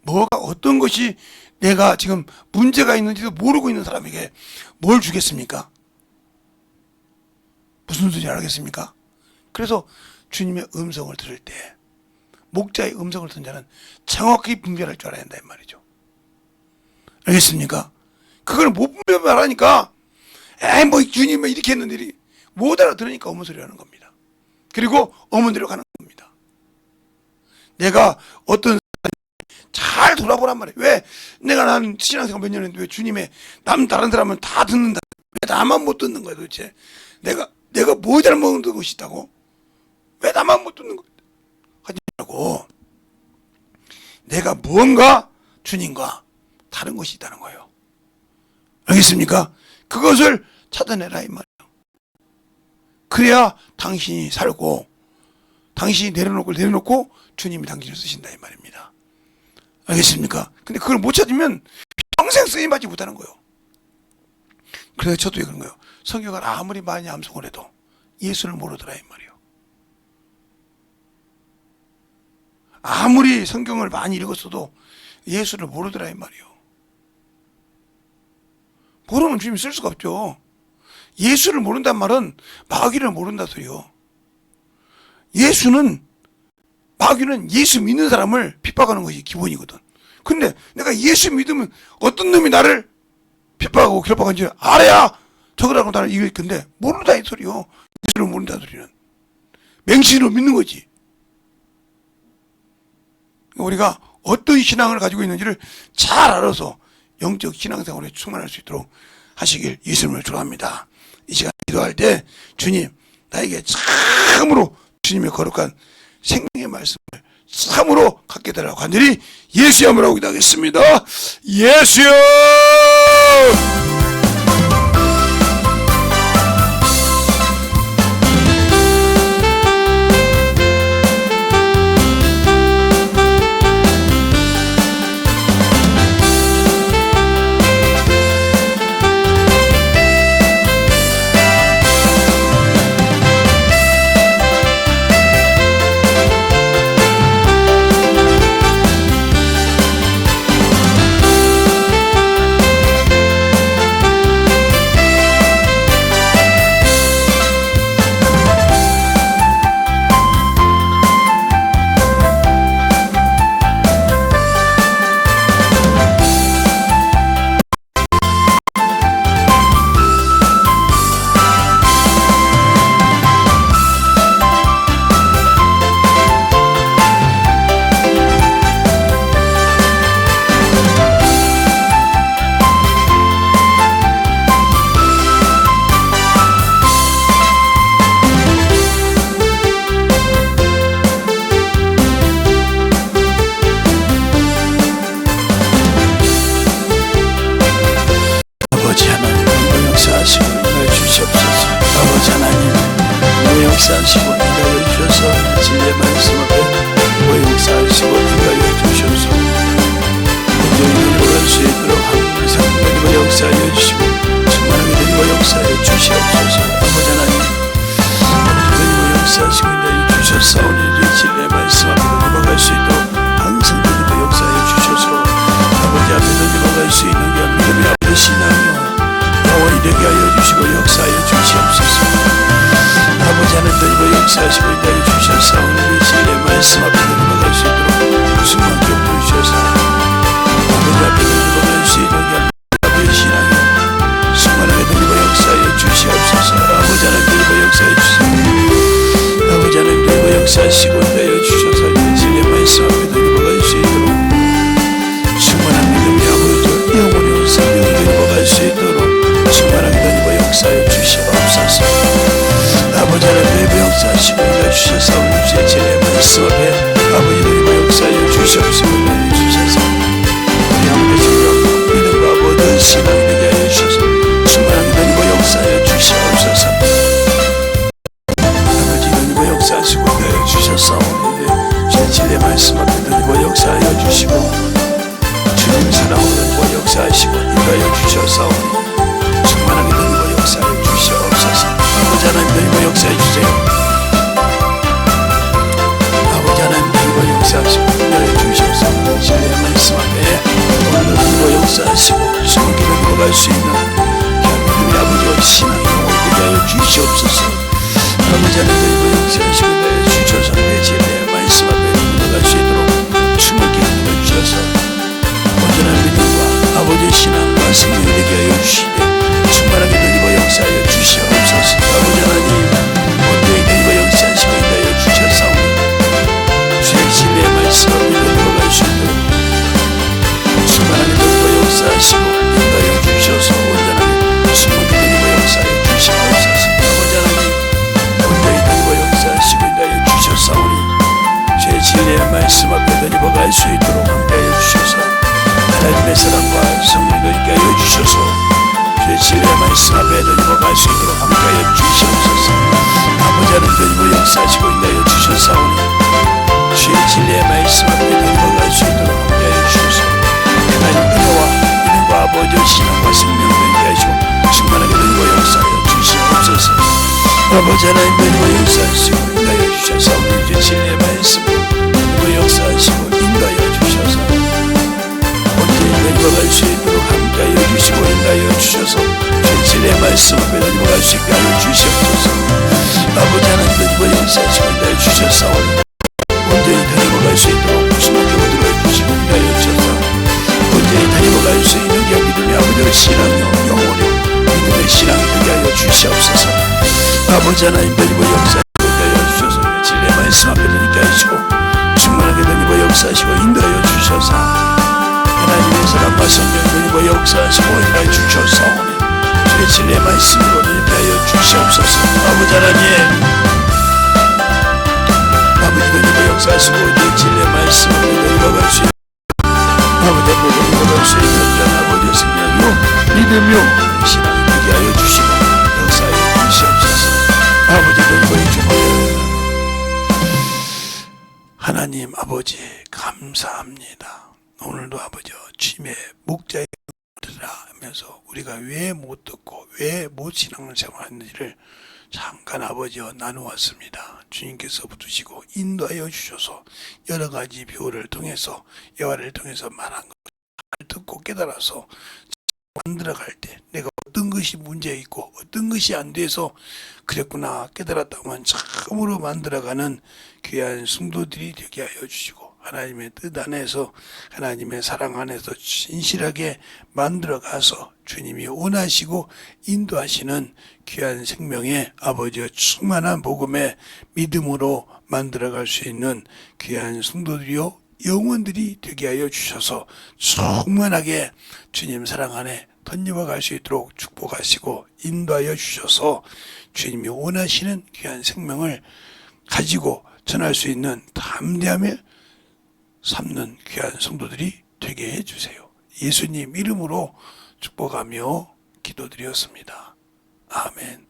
뭐가 어떤 것이 내가 지금 문제가 있는지도 모르고 있는 사람에게 뭘 주겠습니까? 무슨 소리인지 알겠습니까? 그래서 주님의 음성을 들을 때 목자의 음성을 듣는 자는 정확히 분별할 줄 알아야 한다 이 말이죠. 알겠습니까? 그걸 못 분별하니까 뭐 주님은 이렇게 했는데 못 알아들으니까 어머 소리 하는 겁니다. 그리고 어머니로 가는 겁니다. 내가 어떤 잘 돌아보란 말이에요. 왜 난 신앙생활 몇 년 했는데 왜 주님의 다른 사람은 다 듣는다. 왜 나만 못 듣는 거야 도대체. 내가 뭐 잘못한 것이 있다고? 왜 나만 못 듣는 거야? 하지 말고 내가 무언가 주님과 다른 것이 있다는 거예요. 알겠습니까? 그것을 찾아내라 이 말이에요. 그래야 당신이 살고 당신이 내려놓고 주님이 당신을 쓰신다 이 말입니다. 알겠습니까? 근데 그걸 못 찾으면 평생 쓰임받지 못하는 거예요. 그래서 저도 그런 거예요. 성경을 아무리 많이 암송을 해도 예수를 모르더라 이 말이에요. 아무리 성경을 많이 읽었어도 예수를 모르더라 이 말이요. 모르면 주님이 쓸 수가 없죠. 예수를 모른단 말은 마귀를 모른다 소리요. 마귀는 예수 믿는 사람을 핍박하는 것이 기본이거든. 근데 내가 예수 믿으면 어떤 놈이 나를 핍박하고 결박한지 알아야 저거라고 나를 이길 건데 모른다 이 소리요. 예수를 모른다 소리는 맹신으로 믿는 거지. 우리가 어떤 신앙을 가지고 있는지를 잘 알아서 영적 신앙생활에 충만할 수 있도록 하시길 예수님을 축원합니다. 이 시간 기도할 때 주님 나에게 참으로 주님의 거룩한 생명의 말씀을 참으로 갖게 달라고 간절히 예수의 이름으로 기도하겠습니다. 예수여! 역사하시고 인하여 주셔서 진리의 말씀 앞에 역사하시고 인하여 주셔서 온전히 돌아갈 수 있도록 항상 하나님의 역사하여 주시고 충만하게 되고 역사하여 주시옵소서. 아버지 하나님 하나님의 역사하시고 인하여 주셔서 오늘 진리의 말씀 앞에 넘어갈 수 있도록 항상 하나님의 역사하여 주셔서 아버지 앞에 넘어갈 수 있는 게 믿음이 앞에 신앙이요 영원히 되게 하여 주시고 역사하여 주시옵소서. 아버지 하나님 역사하시고 인하여 주셔서 오늘 진리의 말씀 앞에 넘어갈 수 있도록 충만케 부르셔서 아버지 앞에 넘어갈 수 있는 앞에 신앙이 충만하게 되고 역사하여 주시옵소서. 아버지 하나님 역사해 주시옵소서. 아버지 하나님 역사하시고 인하여 주셔서 진리의 말씀 앞에 넘어갈 수 있도록 충만한 믿음이 아버지 영원히 생명이 넘어갈 수 있도록 충만하게 되고 역사하여 주시옵소서. 아버지 하나님 역사하시고 인하여 주셔서 우리 주의 진리의 말씀 앞에 아버지 하나님 역사하여 주시옵소서. 인하여 주셔서 우리 아버지 믿음과 모든 신앙이 되게 하여 주셔서 충만하게 되고 역사하여 주시옵소서. 아버지 하나님 역사하시고 인하여 주셔서 우리 주의 진리의 말씀 앞에 되고 역사하여 주시고 주님 사랑으로 역사하시고 인하여 주셔서 충만하게 되고 역사하여 주시옵소서. 아버지 하나님 역사해 주세요. 아버지 하나님 역사하시고 인하여 주셔서 진리의 말씀 앞에 오늘도 역사하시고 숨은 길을 넘어갈 수 있는 하나님의 아버지와 신앙이 영원히 되게 하여 주시옵소서. 아버지 하나님 역사하시고 인하여 주셔서 내 진리의 말씀 앞에 넘어갈 수 있도록 충만케 하여 주셔서 온전한 믿음과 아버지의 신앙과 생명이 되게 하여 주시되 충만하게 되고 역사하여 주시옵소서. 아버지 하나님 온전히 되고 역사하시고 인하여 주셨사오니 주의 진리의 말씀 앞에 넘어갈 수 있도록 충만하게 되고 역사하시고 인하여 주셔서 온전하게 충만하게 되고 역사하여 주시옵소서. 아버지 하나님 온전히 되고 역사하시고 인하여 주셨사오니 주의 진리의 말씀 앞에 넘어갈 수 있도록 함께하여 주셔서 하나님의 사랑과 성령을 있게 하여 주셔서 주의 진리의 말씀 앞에 넘어갈 수 있도록 함께하여 주시옵소서. 아버지 하나님 역사하시고 인하여 주셨사오니 주의 진리의 말씀 앞에 넘어갈 수 있도록 함께하여 주셔서 하나님 은혜와 믿음과 아버지의 신앙과 생명을 있게 하시고 충만하게 되고 역사하여 주시옵소서. 아버지 하나님 역사하시고 인하여 주셔서 주의 진리의 말씀 그리고 역사하시고 넘어갈 수 있도록 함께하여 주시고 인도하여 주셔서 진리의 말씀 앞에 넘어갈 수 있게 하여 주시옵소서. 아버지 하나님의 이번 역사하시고 인도하여 주셨사오니 온전히 다니고갈 수 있도록 주님께 들어 주시고 인도하여 주셔서 온전히 다니고갈 수 있는 게 믿음의 아버지의 신앙이요 영혼이요 믿음의 신앙이 되게 하여 주시옵소서. 아버지 하나님의 이번 역사하시고 인도하여 주셔서 진리의 말씀 앞에 넘게 하시고 충만하게 다니고 역사하시고 인도하여 주셔서 하나님의 사랑과 성령의 이번 역사하시고 인도하여 주셔서 주의 진리의 말씀으로 인도하여 주시옵소서. 아버지 하나님 아버지도 이거 역사하시고 주의 진리의 말씀으로 인도하여 수 있는 아버지 앞으로 인도할 수 있는 전 아버지의 생명이요 믿음이요 신앙이 되게 하여 주시고 역사하여 주시옵소서. 아버지도 이번에 주옵소서. 하나님 아버지 감사합니다. 오늘도 아버지 주님의 목자의 하면서 우리가 왜 못 듣고 왜 못 신앙생활했는지를 잠깐 아버지와 나누었습니다. 주님께서 붙으시고 인도하여 주셔서 여러 가지 비유를 통해서 예화를 통해서 말한 것을 듣고 깨달아서 만들어갈 때 내가 어떤 것이 문제 있고 어떤 것이 안 돼서 그랬구나 깨달았다면 처음으로 만들어가는 귀한 성도들이 되게 하여 주시고 하나님의 뜻 안에서 하나님의 사랑 안에서 진실하게 만들어가서 주님이 원하시고 인도하시는 귀한 생명의 아버지의 충만한 복음의 믿음으로 만들어갈 수 있는 귀한 성도들이요 영혼들이 되게 하여 주셔서 충만하게 주님 사랑 안에 던져갈 수 있도록 축복하시고 인도하여 주셔서 주님이 원하시는 귀한 생명을 가지고 전할 수 있는 담대함을 삼는 귀한 성도들이 되게 해주세요. 예수님 이름으로 축복하며 기도드렸습니다. 아멘.